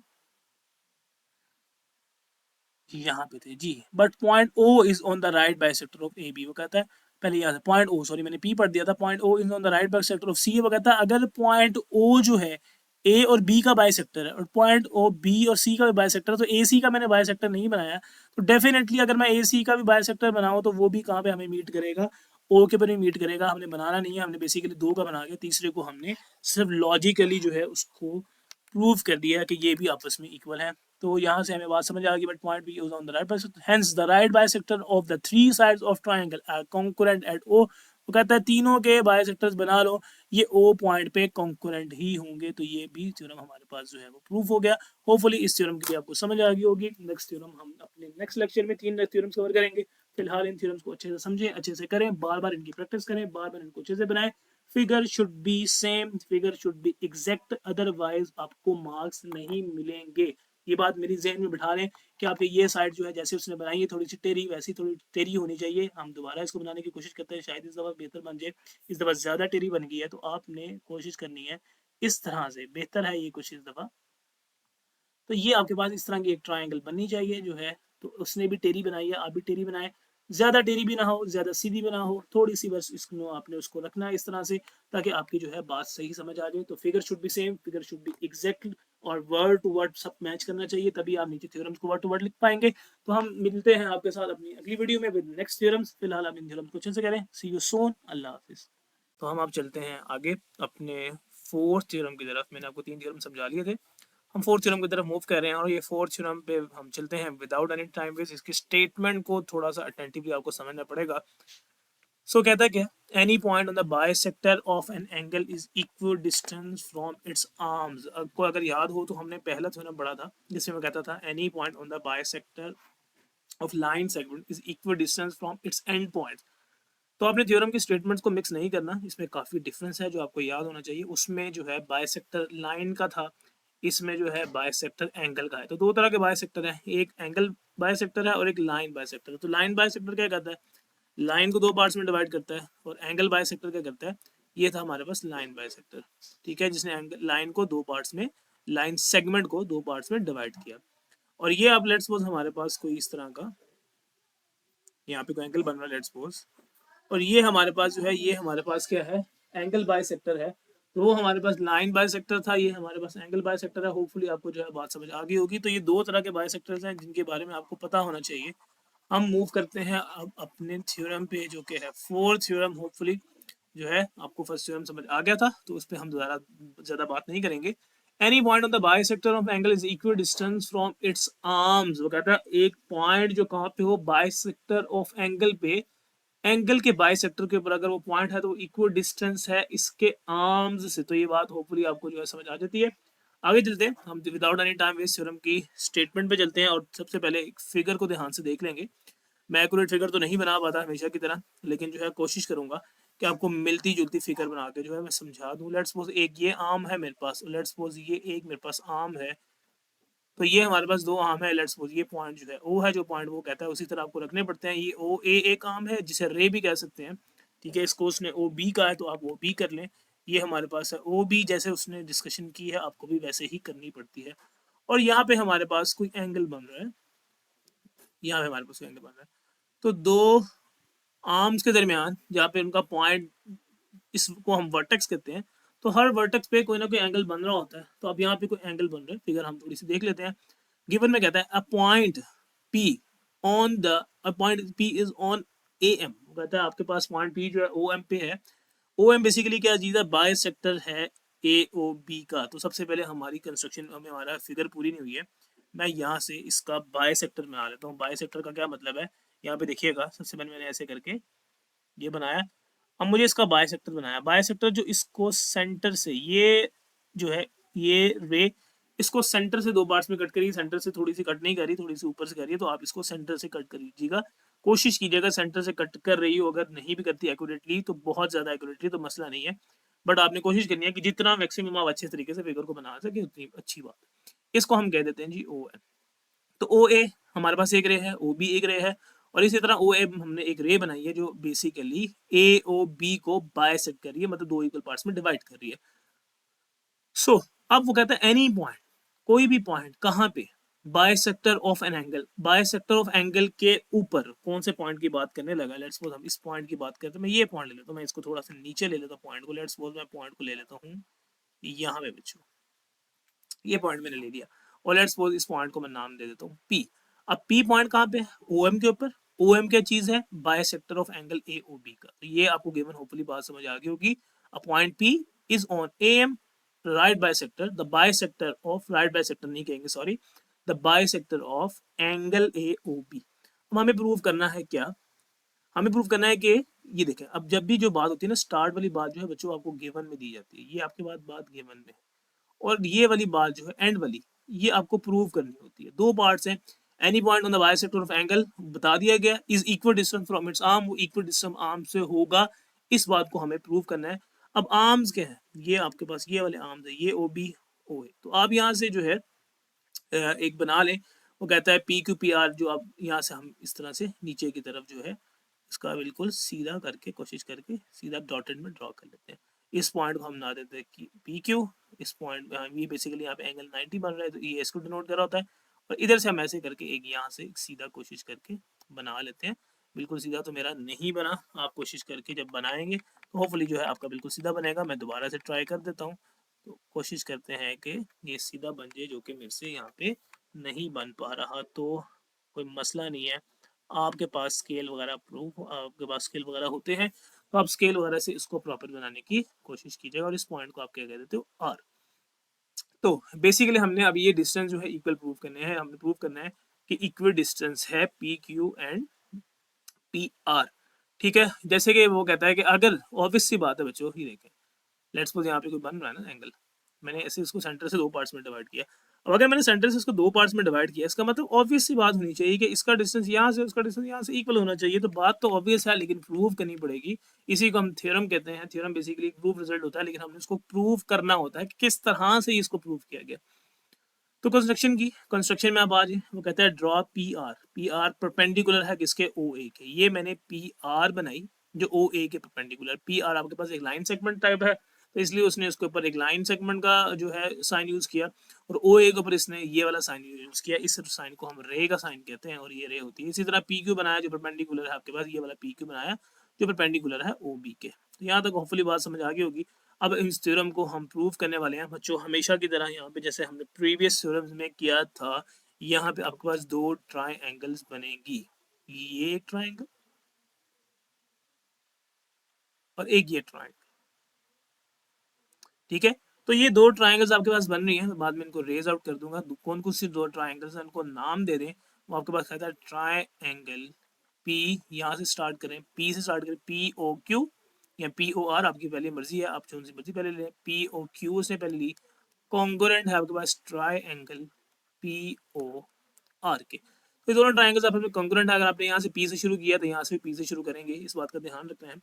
Speaker 1: यहाँ पे थे जी, but point O is on the right bisector of A B. वो कहता है पहले यहाँ पॉइंट ओ, सॉरी मैंने पी पढ़ दिया था, point O is on the right bisector of C. वो कहता है अगर पॉइंट ओ जो है ए और बी का बाइसेक्टर है और पॉइंट ओ बी और सी का भी बाइसेक्टर है, तो ए सी का मैंने बाइसेक्टर नहीं बनाया, तो डेफिनेटली अगर मैं ए सी का भी बाइसेक्टर बनाऊं तो वो भी कहाँ पे हमें मीट करेगा, ओ के पर भी मीट करेगा। हमने बनाना नहीं है, हमने बेसिकली 2 का बना के तीसरे को हमने सिर्फ लॉजिकली जो है उसको प्रूव कर दिया कि ये भी आपस में इक्वल है। तो यहाँ से हमें बात समझ आ गई, but point B is on the right bisector, hence the right bisector of the 3 sides of triangle are concurrent at O. वो कहता है तीनों के बाइसेक्टर्स बना लो, ये ओ पॉइंट पे कॉन्करेंट ही होंगे। तो ये भी थ्योरम हमारे पास जो है वो प्रूफ हो गया। होपफुली इस थ्योरम की भी आपको समझ आ गई होगी। नेक्स्ट थ्योरम हम अपने नेक्स्ट लेक्चर में 3 थ्योरम्स कवर करेंगे। फिलहाल इन थ्योरम्स को अच्छे से समझें, अच्छे से करें, बार बार इनकी प्रैक्टिस करें, बार बार इनको अच्छे से बनाएं। Figure should be same, figure should be exact, otherwise आपको मार्क्स नहीं मिलेंगे। ये बात मेरी जहन में बिठा लें कि आप ये साइड जो है जैसे उसने बनाई है थोड़ी सी टेढ़ी, वैसी थोड़ी टेढ़ी होनी चाहिए। हम दोबारा इसको बनाने की कोशिश करते हैं, शायद इस दफ़ा बेहतर बन जाए। इस दफ़ा ज़्यादा टेढ़ी बन गई है, तो आपने कोशिश करनी है इस तरह से, बेहतर है ये कुछ इस दफ़ा। तो ये आपके पास इस तरह की एक ट्रायंगल बननी चाहिए जो है, तो उसने भी टेढ़ी बनाई है, आप भी टेढ़ी बनाए, ज़्यादा टेढ़ी भी ना हो ज़्यादा सीधी भी ना हो, थोड़ी सी बस इसको आपने उसको रखना है इस तरह से, ताकि आपकी जो है बात सही समझ आ जाए। तो figure should be same, figure should be exact, और वर्ड टू वर्ड सब मैच करना चाहिए, तभी आप नीचे थ्योरम्स को वर्ड टू वर्ड लिख पाएंगे। तो हम मिलते हैं आपके साथ अपनी अगली वीडियो में विद नेक्स्ट थ्योरम्स। फिलहाल आप इन थ्योरम्स को अच्छे से करें। सी यू सून, अल्लाह हाफिज़। तो हम आप चलते हैं आगे अपने फोर्थ थ्योरम की तरफ। मैंने आपको 3 थ्योरम समझा लिए थे, हम फोर्थ थ्योरम की तरफ मूव कर रहे हैं, और ये फोर्थ थ्योरम पे हम चलते हैं विदाउट एनी टाइम वेस्ट। इसकी स्टेटमेंट को थोड़ा सा अटेंटिवली आपको समझना पड़ेगा। सो कहता है क्या, any point on the bisector of an angle is equal distance from it's arms. आपको अगर याद हो तो हमने पहला थ्योरम पढ़ा था जिसमें मैं कहता था any point on the bisector of line segment is equal distance from its end point. तो आपने थ्योरम की स्टेटमेंट्स को मिक्स नहीं करना, इसमें काफ़ी डिफरेंस है जो आपको याद होना चाहिए। उसमें जो है बाइसेक्टर लाइन का था, इसमें जो है बाइसेक्टर एंगल का है। तो 2 तरह के बाइसेक्टर हैं, एक एंगल बाइसेक्टर है और एक लाइन बाइसेक्टर है। तो लाइन बाइसेक्टर क्या करता है, लाइन को 2 पार्ट्स में डिवाइड करता है, और एंगल बाइसेक्टर क्या करता है, ये था हमारे पास लाइन बाइसेक्टर, ठीक है, जिसने एंगल लाइन को 2 पार्ट्स में, लाइन सेगमेंट को 2 पार्ट्स में डिवाइड किया। और ये अब लेट्स सपोज हमारे पास कोई इस तरह का यहाँ पे कोई एंगल बन रहा है लेट्स सपोज, और ये हमारे पास जो है, ये हमारे पास क्या है, एंगल बाइसेक्टर है, तो वो हमारे पास लाइन बाइसेक्टर था, ये हमारे पास एंगल बाइसेक्टर है। होपफुली आपको जो है बात समझ आ गई होगी। तो ये दो तरह के बाइसेक्टर्स हैं जिनके बारे में आपको पता होना चाहिए। हम मूव करते हैं अब अपने थ्योरम पे, जो कि है फोर्थ थ्योरम। होपफुली जो है आपको फर्स्ट थ्योरम समझ आ गया था, तो उस पर हम ज़्यादा बात नहीं करेंगे। Any point on the bisector of angle is equal distance from it's arms. वो कहता है एक पॉइंट जो कहाँ पे हो, बाइसेक्टर ऑफ एंगल पे, एंगल के बाइसेक्टर के ऊपर अगर वो पॉइंट है तो वो इक्वल डिस्टेंस है इसके आर्म्स से। तो ये बात होपफुली आपको जो है समझ आ जाती है। आगे चलते हैं हम, without any time waste theorem की स्टेटमेंट पे चलते हैं, और सबसे पहले एक फिगर को ध्यान से देख लेंगे। मैं एक्यूरेट फिगर तो नहीं बना पाता हमेशा की तरह, लेकिन जो है कोशिश करूंगा कि आपको मिलती जुलती फिगर बना के जो है मैं समझा दूं। लेट्स सपोज एक ये आर्म है मेरे पास, लेट्स सपोज ये एक मेरे पास आर्म है, तो ये हमारे पास दो आर्म है। लेट्स सपोज ये पॉइंट जो है ओ है, जो पॉइंट वो कहता है उसी तरह आपको रखने पड़ते हैं। ये ओ ए एक आर्म है जिसे रे भी कह सकते हैं, ठीक है। इसको उसने ओ बी का है तो आप वो बी कर लें। ये हमारे पास है ओ बी, जैसे उसने डिस्कशन की है आपको भी वैसे ही करनी पड़ती है। और यहाँ पे हमारे पास कोई एंगल बन रहा है, यहाँ पे हमारे पास कोई एंगल बन रहा है, तो दो आर्म्स के दरमियान जहाँ पे उनका पॉइंट, इसको हम वर्टेक्स कहते हैं, तो हर वर्टेक्स पे कोई ना कोई एंगल बन रहा होता है। तो अब यहाँ पे कोई एंगल बन रहा है, फिगर हम थोड़ी सी देख लेते हैं। गिवन में कहता है a point P on the, a point P is on AM। कहता है आपके पास पॉइंट P जो है OM पे है। OM बेसिकली क्या चीज़ है, बाय सेक्टर है AOB का। तो सबसे पहले हमारी कंस्ट्रक्शन में हमारा फिगर पूरी नहीं हुई है, मैं यहाँ से इसका बाय सेक्टर बना लेता हूँ। बाय सेक्टर का क्या मतलब है, यहाँ पे देखिएगा, सबसे पहले मैंने ऐसे करके ये बनाया। अब मुझे इसका बाइसेक्टर बनाया। बाइसेक्टर जो इसको सेंटर से, ये जो है ये रे इसको सेंटर से दो पार्ट्स में कट करिए। सेंटर से थोड़ी सी कट नहीं करी, थोड़ी सी ऊपर से करिए, तो आप इसको सेंटर से कट कर लीजिएगा। कोशिश कीजिएगा सेंटर से कट कर रही हो, अगर नहीं भी करती एक्यूरेटली तो बहुत ज़्यादा एक्यूरेटली तो मसला नहीं है, बट आपने कोशिश करनी है कि जितना मैक्सिमम आप अच्छे तरीके से फिगर को बना सके उतनी अच्छी बात। इसको हम कह देते हैं जी ओ एम। तो ओ ए हमारे पास एक रे है, ओ बी एक रे है, और इसी तरह ओ ए हमने एक रे बनाई है जो बेसिकली ए ओ बी को बाइसेक्ट कर रही है, मतलब दो इक्वल पार्ट्स में डिवाइड कर रही है। सो अब वो कहता है एनी पॉइंट, कोई भी पॉइंट कहाँ पे, bisector of an angle, bisector of angle के ऊपर। कौन से पॉइंट की बात करने लगा, लेट्स सपोज हम इस पॉइंट की बात करते हैं। मैं ये पॉइंट ले लेता हूँ, मैं इसको थोड़ा सा नीचे ले लेता हूँ पॉइंट को। लेट्स सपोज मैं पॉइंट को ले लेता हूँ यहाँ पे बच्चों, ये पॉइंट मैंने ले लिया, और लेट्स सपोज इस पॉइंट को मैं नाम दे देता हूँ P। अब P पॉइंट कहाँ पे है, OM के ऊपर। OM क्या चीज है, बाइसेक्टर ऑफ एंगल AOB का। तो ये आपको गिवन होपफुली बात समझ आ गई होगी। A point P is on AM right bisector, the bisector of, right bisector नहीं कहेंगे sorry, the bisector of angle AOB। अब हमें प्रूव करना है क्या, हमें प्रूव करना है कि ये देखें, अब जब भी जो बात होती है ना, स्टार्ट वाली बात जो है बच्चों आपको गिवन में दी जाती है, ये आपके पास बात गिवन में, और ये वाली बात जो है एंड वाली, ये आपको प्रूव करनी होती है। दो पार्ट्स हैं। Any point on the bisector of angle बता दिया गया, is equal distance from it's arm, वो इक्वल डिस्टेंस आर्म से होगा, इस बात को हमें प्रूव करना है। अब आर्म्स क्या है, ये आपके पास ये वाले आर्म्स है, ये ओ बी ओ है। तो आप यहाँ से जो है एक बना लें। वो कहता है पी क्यू पी आर, जो आप यहाँ से हम इस तरह से नीचे की तरफ जो है इसका बिल्कुल सीधा करके, कोशिश करके सीधा डॉटेड में ड्रॉ कर लेते हैं। इस पॉइंट को हम ना देते हैं कि पी क्यू, इस पॉइंट में ये बेसिकली यहाँ पे एंगल 90 बन रहा है, तो ये इसको डिनोट कर रहा होता है। और इधर से हम ऐसे करके एक यहाँ से एक सीधा कोशिश करके बना लेते हैं। बिल्कुल सीधा तो मेरा नहीं बना, आप कोशिश करके जब बनाएंगे तो होपफुली जो है आपका बिल्कुल सीधा बनेगा। मैं दोबारा से ट्राई कर देता हूँ, तो कोशिश करते हैं कि ये सीधा बन जाए, जो कि मेरे से यहाँ पे नहीं बन पा रहा। तो कोई मसला नहीं है, आपके पास स्केल वगैरह प्रूफ, आपके पास स्केल वगैरह होते हैं, तो आप स्केल वगैरह से इसको प्रॉपर बनाने की कोशिश कीजिएगा। और इस पॉइंट को आप क्या कह देते हो, आर। तो बेसिकली हमने अभी ये डिस्टेंस जो है इक्वल प्रूव करने हैं, हमने प्रूव करना है कि इक्वल डिस्टेंस है P Q and P are, ठीक है। जैसे कि वो कहता है कि अगर, ऑब्वियस सी बात है बच्चों, ही देखें, लेट्स सपोज यहाँ पे कोई बन रहा है ना एंगल, मैंने ऐसे इसको सेंटर से दो पार्ट्स में डिवाइड किया। अब अगर मैंने सेंटर से इसको दो पार्ट्स में डिवाइड किया, इसका मतलब ऑब्वियस सी बात होनी चाहिए कि इसका डिस्टेंस यहाँ से उसका डिस्टेंस यहाँ से इक्वल होना चाहिए। तो बात तो ऑब्वियस है, लेकिन प्रूव करनी पड़ेगी। इसी को हम थ्योरम कहते हैं। थ्योरम बेसिकली प्रूफ रिजल्ट होता है, लेकिन हमने इसको प्रूव करना होता है कि किस तरह से इसको प्रूव किया गया। तो कंस्ट्रक्शन में आप आ जाए, वो कहता है ड्रॉ पी आर परपेंडिकुलर है किसके, ओ ए के। ये मैंने पी आर बनाई जो ओ ए के परपेंडिकुलर। पी आर आपके पास एक लाइन सेगमेंट टाइप है, तो इसलिए उसने उसके ऊपर एक लाइन सेगमेंट का जो है साइन यूज किया, और ओ ए के ऊपर इसने ये वाला साइन यूज किया। इस साइन को हम रे का साइन कहते हैं, और ये रे होती है। इसी तरह पी क्यू बनाया जो परपेंडिकुलर है आपके पास, ये वाला पी क्यू बनाया जो परपेंडिकुलर है ओ बी के। तो यहाँ तक होपफुली बात समझ आ गई होगी। अब इस थ्योरम को हम प्रूव करने वाले हैं बच्चों, हमेशा की तरह यहाँ पे जैसे हमने प्रीवियस थ्योरम्स में किया था। यहाँ पे आपके पास दो ट्राइंगल्स बनेंगी, ये एक ट्राइंगल और एक ये ट्राइंगल, ठीक है। तो ये दो ट्राइंगल्स आपके पास बन रही हैं, तो बाद में इनको रेज आउट कर दूंगा, कौन कौन सी दो ट्राइंगल्स हैं उनको नाम दे दें। वो आपके पास कहता है ट्राइंगल पी, यहाँ से स्टार्ट करें, पी से स्टार्ट करें, पी ओ क्यू या पी ओ आर, आपकी पहले मर्जी है, आप जो सी मर्जी पहले लें। पी ओ क्यू उसने पहले ली, कॉन्ग्रुएंट है आपके पास ट्राइंगल पी ओ आर के। तो ये दोनों ट्राइंगल्स आपस में कॉन्ग्रुएंट है। अगर आपने यहाँ से पी से शुरू किया तो यहाँ से भी पी से शुरू करेंगे, इस बात का ध्यान रखना है।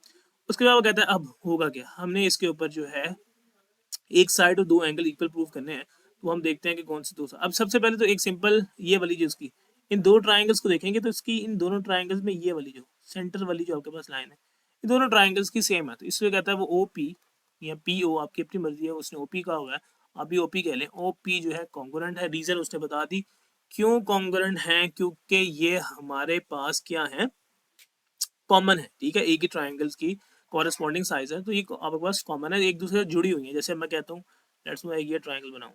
Speaker 1: उसके बाद वो कहता है अब होगा क्या, हमने इसके ऊपर जो है एक साइड और दो एंगल इक्वल प्रूव करने हैं। तो हम देखते हैं कि कौन सी दो। अब सबसे पहले तो एक सिंपल ये वाली जो इसकी इन दो ट्राइंगल्स को देखेंगे, तो इसकी इन दोनों ट्राइंगल्स में ये वाली जो सेंटर वाली जो आपके पास लाइन है, ये दोनों ट्राइंगल्स की सेम है। तो इसलिए कहता है वो ओ पी या पी ओ, आपकी अपनी मर्जी है, उसने ओ पी कहा हुआ है, आप भी ओ पी कह लें। ओ पी जो है कॉन्ग्रुएंट है, रीजन उसने बता दी क्यों कॉन्ग्रुएंट है, क्योंकि ये हमारे पास क्या है, कॉमन है, ठीक है। एक ही ट्राइंगल्स की कॉरेस्पॉन्डिंग साइज है, तो ये आपके पास कॉमन है, एक दूसरे से जुड़ी हुई है। जैसे मैं कहता हूँ लेट्स मैं ये ट्राइंगल बनाऊं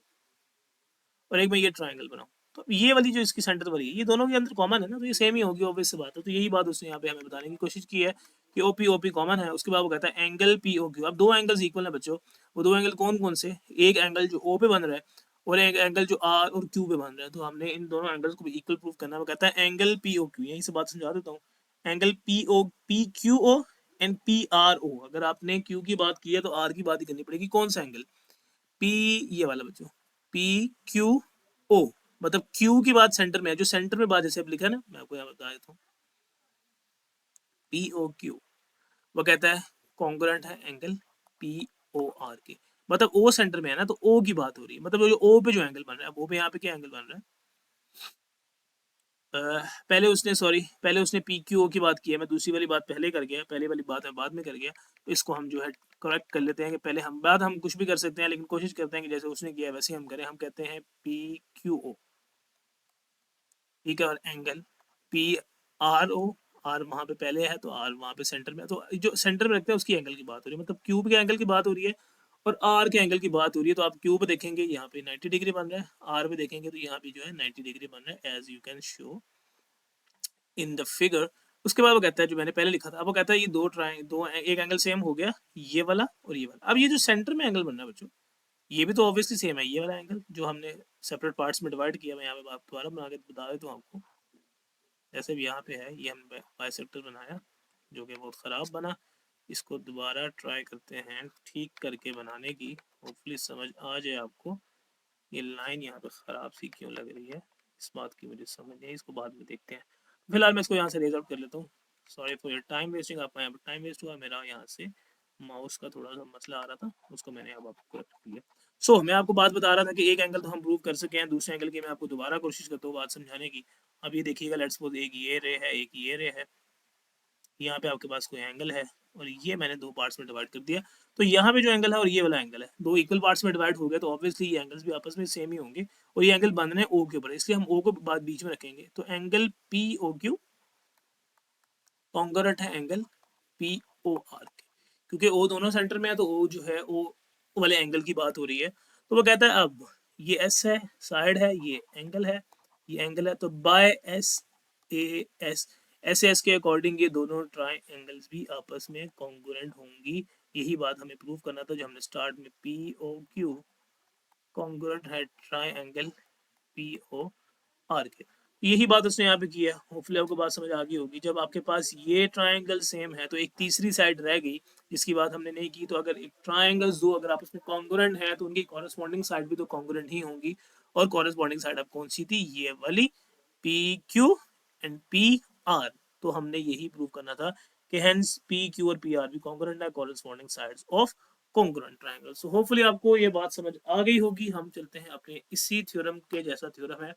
Speaker 1: और एक मैं ये ट्राइंगल बनाऊं, तो ये वाली जो इसकी सेंटर वाली है, ये दोनों के अंदर कॉमन है ना, तो ये सेम ही होगी, ऑब्वियस सी बात है। तो यही बात उसने यहाँ पे हमें बताने की कोशिश की है कि ओ पी कॉमन है। उसके बाद वो कहता है एंगल पी ओ क्यू। अब दो एंगल्स इक्वल है बच्चों, वो दो एंगल कौन कौन से, एक एंगल जो ओ पे बन रहा है और एक एंगल जो आर और क्यू पे बन रहा है, तो हमने इन दोनों एंगल्स को भी इक्वल प्रूव करना है। वो कहता है एंगल पी ओ क्यू, यहीं से बात समझा देता हूँ। Angle P Q O and P R O, अगर आपने क्यू की बात की है तो आर की बात ही करनी पड़ेगी। कौन सा एंगल, पी, ये वाला बच्चों, पी क्यू ओ, मतलब क्यू की बात सेंटर में है, जो सेंटर में बात जैसे अब लिखा है ना, मैं आपको यहाँ बता देता हूँ, पी ओ क्यू। वो कहता है कॉन्ग्रुएंट है एंगल पी ओ आर के, मतलब ओ सेंटर में है ना, तो ओ की बात हो रही है, मतलब जो ओ पे जो एंगल बन रहा है, वो पे यहाँ पे क्या एंगल बन रहा है। पहले उसने पी क्यू ओ की बात की है, मैं दूसरी वाली बात पहले कर गया, पहले वाली बात मैं बाद में कर गया। तो इसको हम जो है करेक्ट कर लेते हैं कि पहले हम बाद हम कुछ भी कर सकते हैं, लेकिन कोशिश करते हैं कि जैसे उसने किया वैसे हम करें। हम कहते हैं पी क्यू ओ, ठीक है, और angle P R O, R वहाँ पे पहले है तो आर वहाँ पे सेंटर में है, तो जो सेंटर में रखते हैं उसकी एंगल की बात हो रही है, मतलब क्यूब के एंगल की बात हो रही है और आर के एंगल की बात हो रही है। तो आप क्यूब देखेंगे यहाँ पे 90 डिग्री बन रहा है, आर पे देखेंगे तो यहाँ पे जो है 90 डिग्री बन रहा है, as you can show in the figure. उसके बाद वो कहता है जो मैंने पहले लिखा था, अब वो कहता है ये दो एक एंगल सेम हो गया, ये वाला और ये वाला। अब ये जो सेंटर में एंगल बन रहा है बच्चों, ये भी तो ऑब्वियसली सेम है, ये वाला एंगल जो हमने सेपरेट पार्ट्स में डिवाइड किया। मैं यहाँ पे दोबारा बना के बता देता हूँ आपको। जैसे भी यहाँ पे है, ये हमने बाइसेक्टर बनाया जो कि बहुत ख़राब बना, इसको दोबारा ट्राई करते हैं ठीक करके बनाने की, होपफुली समझ आ जाए आपको। ये लाइन यहाँ पे ख़राब सी क्यों लग रही है, इस बात की मुझे समझ नहीं, इसको बाद में देखते हैं। फिलहाल मैं इसको यहाँ से रेज आउट कर लेता हूँ। Sorry for your time wasting, आपका यहाँ पर टाइम वेस्ट हुआ, मेरा यहाँ से माउस का थोड़ा सा मसला आ रहा था, उसको मैंने अब आपको करेक्ट किया। मैं आपको बात बता रहा था कि एक एंगल तो हम प्रूव कर सके हैं, दूसरे एंगल की मैं आपको दोबारा कोशिश करता हूँ बात समझाने की। अब ये देखिएगा, लेट्स सपोज एक ये रे है, एक ये रे है, यहाँ पे आपके पास कोई एंगल है और ये मैंने दो पार्ट्स में डिवाइड कर दिया। तो यहाँ पे जो एंगल है और ये वाला एंगल है, दो इक्वल पार्ट्स में डिवाइड हो गए, तो ऑब्वियसली ये एंगल्स भी आपस में सेम ही होंगे और ये एंगल बन रहे हैं ओ के ऊपर, इसलिए हम ओ को बाद बीच में रखेंगे। तो angle P O Q congruent है एंगल पी ओ आर के, क्योंकि ओ दोनों सेंटर में है, तो ओ जो है ओ वाले एंगल की बात हो रही है। तो वो कहता है अब ये एस है, साइड है, ये एंगल है, ये एंगल है, तो बाय एस ए एस के अकॉर्डिंग ये दोनों ट्राई एंगल्स भी आपस में कॉन्ग्रुएंट होंगी। यही बात हमें प्रूव करना था, जो हमने स्टार्ट में पी ओ क्यू कॉन्ग्रुएंट है triangle P O R के। यही बात उसने यहाँ पे की है, होपफुली आपको बात समझ आ गई होगी। जब आपके पास ये ट्राइंगल सेम है तो एक तीसरी साइड रह गई जिसकी बात हमने नहीं की। तो अगर एक ट्राइंगल्स दो अगर आपस में कॉन्ग्रुएंट है तो उनकी कॉरेस्पॉन्डिंग साइड भी तो कॉन्ग्रुएंट ही होंगी, और कॉरेस्पॉन्डिंग साइड अब कौन सी थी, ये वाली P Q and P are. तो हमने यही प्रूव करना था कि हेंस पी क्यू और पी आर भी कॉन्ग्रुएंट है, corresponding sides of congruent triangle. So hopefully आपको ये बात समझ आ गई होगी। हम चलते हैं अपने इसी थ्योरम के जैसा थ्योरम है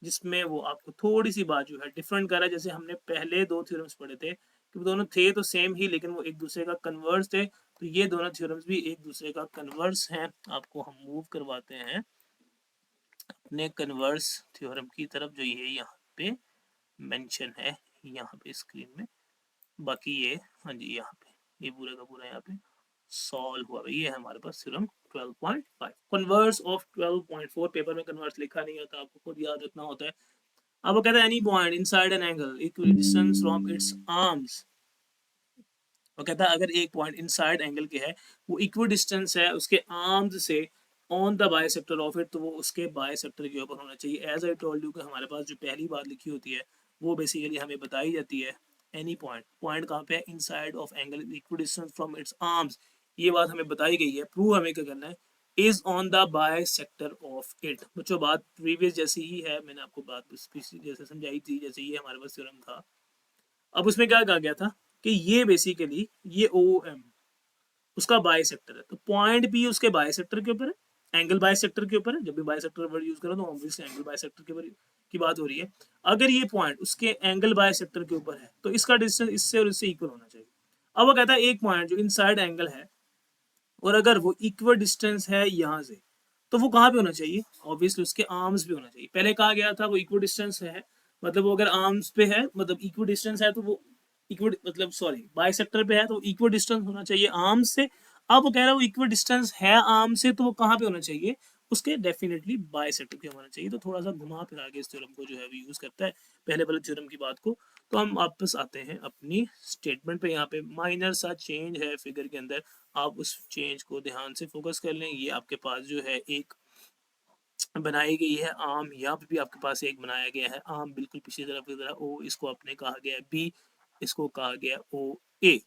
Speaker 1: जिसमें वो आपको थोड़ी सी बात जो है डिफरेंट कर रहा है। जैसे हमने पहले दो थ्योरम्स पढ़े थे कि वो दोनों थे तो सेम ही, लेकिन वो एक दूसरे का कन्वर्स थे, तो ये दोनों थ्योरम्स भी एक दूसरे का कन्वर्स हैं। आपको हम मूव करवाते हैं अपने कन्वर्स थ्योरम की तरफ, जो ये यहाँ पे मेंशन है, यहाँ पे स्क्रीन में। बाकी ये, हाँ जी, यहाँ पे ये पूरा का पूरा यहाँ पे सॉल्व हुआ। ये है हमारे पास थ्योरम 12.5। कन्वर्स ऑफ 12.4 पेपर में कन्वर्स लिखा नहीं होता, आपको खुद याद रखना होता है। अब वो कहता है any point inside an angle equal distance from it's arms. वो कहता है अगर एक पॉइंट इनसाइड एंगल के है, वो इक्वल डिस्टेंस है उसके आर्म्स से on the bisector of it, तो वो उसके बाइसेक्टर के ऊपर होना चाहिए। एज आई टोल्ड यू कि हमारे पास जो पहली बात लिखी होती है वो बेसिकली हमें बताई जाती है एनी पॉइंट, पॉइंट कहाँ पे है, inside of angle equal distance from it's arms, ये बात हमें बताई गई है। प्रूव हमें क्या करना है, is on the bisector of it. बच्चों बात प्रीवियस जैसी ही है, मैंने आपको बात जैसे समझाई थी, जैसे ये हमारे पास थ्योरम था। अब उसमें क्या कहा गया था कि ये बेसिकली ये ओ एम उसका बाइसेक्टर है, तो पॉइंट बी उसके बाइसेक्टर के ऊपर है, एंगल बाइसेक्टर के ऊपर है। जब भी बाइसेक्टर वर्ड यूज करो तो ऑब्वियसली एंगल बाइसेक्टर के ऊपर की बात हो रही है। अगर ये पॉइंट उसके एंगल बाइसेक्टर के ऊपर है तो इसका डिस्टेंस इससे और इससे इक्वल होना चाहिए। अब वो कहता है एक पॉइंट जो इनसाइड एंगल है और अगर वो इक्वल डिस्टेंस है यहाँ से, तो वो कहाँ पे होना चाहिए, ऑब्वियसली उसके आर्म्स पे होना चाहिए। पहले कहा गया था वो इक्वल डिस्टेंस है, मतलब वो अगर आर्म्स पे है मतलब इक्वल डिस्टेंस है तो वो इक्वल मतलब सॉरी बाइसेक्टर पे है तो इक्वल डिस्टेंस होना चाहिए आर्म्स से। अब वो कह रहा है वो इक्वल डिस्टेंस है आर्म से, तो वो कहाँ पे होना चाहिए, उसके डेफिनेटली बाइसेक्टर पे होना चाहिए। तो थोड़ा सा घुमा फिरा के इस थ्योरम को जो है यूज करता है पहले वाले थ्योरम की बात को। तो हम वापस आते हैं अपनी स्टेटमेंट पे। यहाँ पे माइनर सा चेंज है फिगर के अंदर, आप उस चेंज को ध्यान से फोकस कर लें। ये आपके पास जो है एक बनाई गई है आर्म, यहाँ पे भी आपके पास एक बनाया गया है आर्म बिल्कुल पिछली तरफ की तरह। ओ इसको आपने कहा गया है बी, इसको कहा गया ओ ए।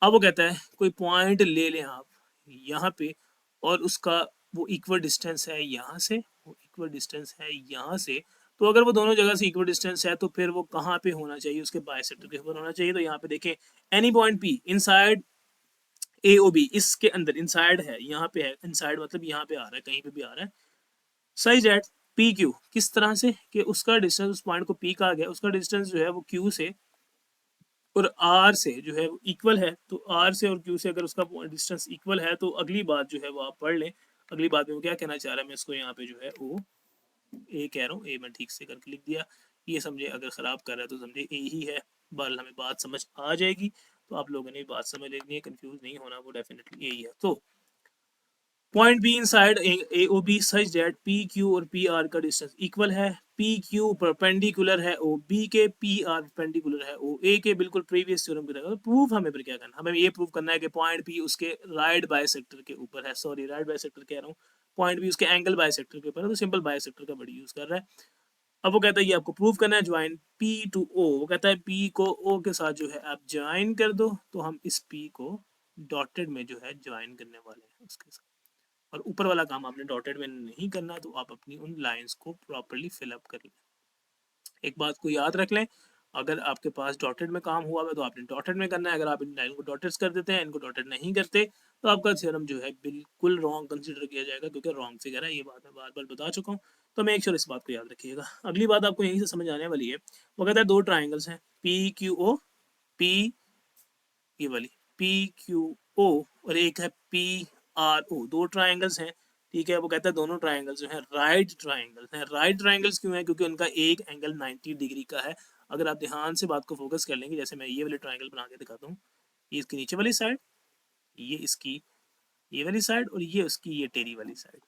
Speaker 1: अब वो कहता है कोई पॉइंट ले लें आप यहाँ पे और उसका वो इक्वल डिस्टेंस है यहाँ से, वो इक्वल डिस्टेंस है यहाँ से। तो अगर वो दोनों जगह से इक्वल डिस्टेंस है तो फिर वो कहाँ पे होना चाहिए, उसके बाइसेक्टर के ऊपर होना चाहिए। तो यहाँ पे देखें any point P inside A O B, इसके अंदर इनसाइड है, यहाँ पे है इनसाइड मतलब यहाँ पे आ रहा है, कहीं पे भी आ रहा है। सही जेट पी क्यू, किस तरह से कि उसका डिस्टेंस उस पॉइंट को पी कहा गया, उसका डिस्टेंस जो है वो क्यू से और आर से जो है इक्वल है। तो आर से और क्यू से अगर उसका डिस्टेंस इक्वल है तो अगली बात जो है वो आप पढ़ लें। अगली बात में वो क्या कहना चाह रहा है, मैं इसको यहाँ पे जो है ओ ए कह रहा हूँ, ए मैं ठीक से करके लिख दिया। ये समझे अगर खराब कर रहा है तो समझे ए ही है, बल हमें बात समझ आ जाएगी। तो आप लोगों ने बात समझ लेनी है, कंफ्यूज नहीं होना, वो डेफिनेटली ए ही है। तो point B inside A O B such that P Q और पी आर का डिस्टेंस इक्वल है। पी क्यू परपेंडिकुलर है ओ बी के, पी आर परपेंडिकुलर है ओ ए के, बिल्कुल प्रीवियस थ्योरम की तरह। तो प्रूफ हमें फिर क्या करना, हमें ये प्रूफ करना है कि पॉइंट पी उसके राइट बाइसेक्टर के ऊपर है, सॉरी राइट बाइसेक्टर कह रहा हूँ, पॉइंट बी उसके एंगल बाइसेक्टर के ऊपर है। तो सिंपल बाइसेक्टर का बड़ी यूज कर रहा है। अब वो कहता है ये आपको प्रूव करना है, ज्वाइन पी टू ओ। वो कहता है पी को ओ के साथ जो है आप ज्वाइन कर दो। तो हम इस पी को डॉटेड में जो है ज्वाइन करने वाले हैं उसके साथ, और ऊपर वाला काम आपने डॉटेड में नहीं करना, तो आप अपनी उन लाइंस को प्रॉपर्ली फिलअप कर लें। एक बात को याद रख लें, अगर आपके पास डॉटेड में काम हुआ है तो आपने डॉटेड में करना है। अगर आप इन लाइन को डॉटेड कर देते हैं, इनको डॉटेड नहीं करते, तो आपका थ्योरम जो है बिल्कुल रॉन्ग कंसीडर किया जाएगा, क्योंकि रॉन्ग फिगर है। ये बात मैं बार बार बता चुका हूँ, तो मेक श्योर इस बात को याद रखिएगा। अगली बात आपको यहीं से समझ आने वाली है। वो कहता है दो ट्राइंगल्स हैं पी क्यू ओ, पी ये वाली पी क्यू ओ, और एक है पी आर ओ, दो ट्राइंगल्स हैं। ठीक है, वो कहता है दोनों ट्राइंगल्स जो है राइट ट्राइंगल्स हैं। राइट ट्राइंगल्स क्यों है, क्योंकि उनका एक एंगल 90 डिग्री का है। अगर आप ध्यान से बात को फोकस कर लेंगे, जैसे मैं ये वाले ट्राइंगल बना के दिखाता हूँ, ये इसकी नीचे वाली साइड, ये इसकी ये वाली साइड, और ये उसकी ये टेरी वाली साइड,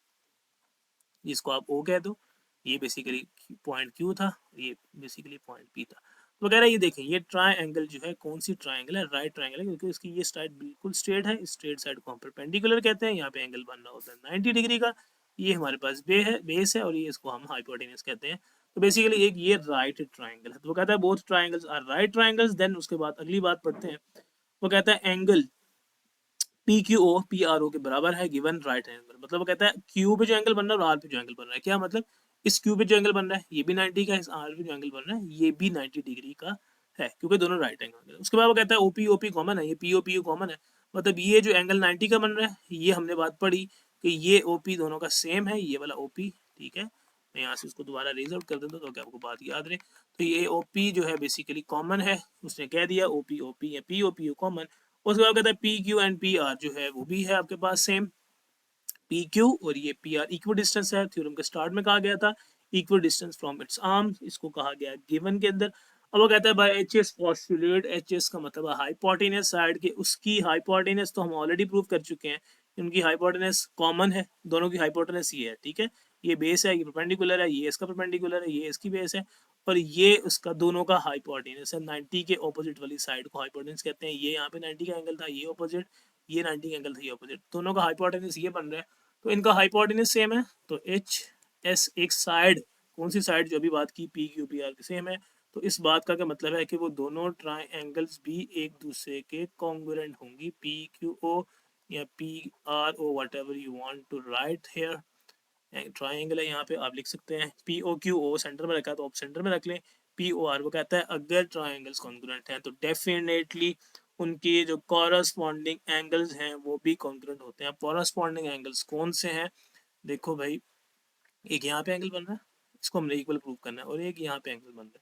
Speaker 1: जिसको आप ओ कह दो। ये बेसिकली पॉइंट क्यू था, ये बेसिकली पॉइंट पी था। तो वगैरह ये देखें ये ट्राइंगल जो है कौन सी ट्राइंगल है, राइट ट्राइंगल है, क्योंकि इसकी ये साइड बिल्कुल स्ट्रेट है। स्ट्रेट साइड को हम परपेंडिकुलर कहते हैं। यहाँ पे एंगल बन रहा होता है 90 डिग्री का। ये हमारे पास बेस है और ये इसको हम हाइपोटेनस कहते हैं। तो बेसिकली एक ये राइट ट्राइंगल है। तो वो कहता है both triangles are right triangles. Then उसके बाद अगली बात पढ़ते हैं। वो कहता है angle P Q O P R O के बराबर है गिवन राइट एंगल। मतलब वो कहता है क्यू पे जो एंगल बन रहा है और आर पे जो एंगल बन रहा है, क्या मतलब, इस क्यू पे जो एंगल बन रहा है ये भी 90 का है, इस आर पे जो एंगल बन रहा है ये भी 90 डिग्री का है, क्योंकि दोनों राइट एंगल है। उसके बाद वो कहता है ओपी कॉमन है, ये पी ओ कॉमन है। मतलब ये जो एंगल 90 का बन रहा है, ये हमने बात पढ़ी कि ये ओपी दोनों का सेम है, ये वाला ओपी। ठीक है, मैं यहाँ से उसको दोबारा रीज आउट कर देता हूँ तो क्या आपको बात याद रहे। तो ये ओपी जो है बेसिकली कॉमन है, उसने कह दिया ओपी या पी ओ कॉमन। उसके बाद कहता है P Q and P are जो है वो भी है आपके पास सेम। पी क्यू और ये पी आर इक्वल डिस्टेंस है, थ्योरम के स्टार्ट में कहा गया था equal distance from it's arms, इसको कहा गया गिवन के अंदर। अब वो कहता है भाई H S postulate, H S का मतलब है हाइपोटेनस साइड के, उसकी हाइपोटेनस तो हम ऑलरेडी प्रूव कर चुके हैं, उनकी हाइपोटेनस कॉमन है, दोनों की हाइपोटेनस ये है, ठीक है, ये बेस है, ये परपेंडिकुलर है, ये इसका परपेंडिकुलर है, ये इसकी बेस है, और ये उसका दोनों का हाइपोटेनस है, 90 के ऑपोजिट वाली साइड को हाइपोटेनस कहते हैं। ये यहाँ पे 90 का एंगल था, ये ऑपोजिट, ये 90 का एंगल था, ये ऑपोजिट, दोनों का हाइपोटेनस ये बन रहा है, तो इनका हाइपोटेनस सेम है, तो एच एस एक साइड, कौन सी साइड, जो अभी बात की P Q P R same है, तो इस बात का क्या मतलब है कि वो दोनों ट्राइंगल्स भी एक दूसरे के कॉन्ग्रुएंट होंगी, पी क्यू ओ या P R O, whatever you want to write here, triangle है यहाँ पे आप लिख सकते हैं, P O Q O center में रखा है तो आप सेंटर में रख लें, पी ओ आर, वो कहता है अगर ट्राइंगल्स कॉन्ग्रुएंट हैं तो डेफिनेटली उनके जो कॉरस्पॉन्डिंग एंगल्स हैं वो भी कॉन्ग्रुएंट होते हैं। कॉरस्पॉन्डिंग एंगल्स कौन से हैं, देखो भाई, एक यहाँ पे एंगल बन रहा है, इसको हमने इक्वल प्रूव करना है, और एक यहाँ पे एंगल बन रहा है,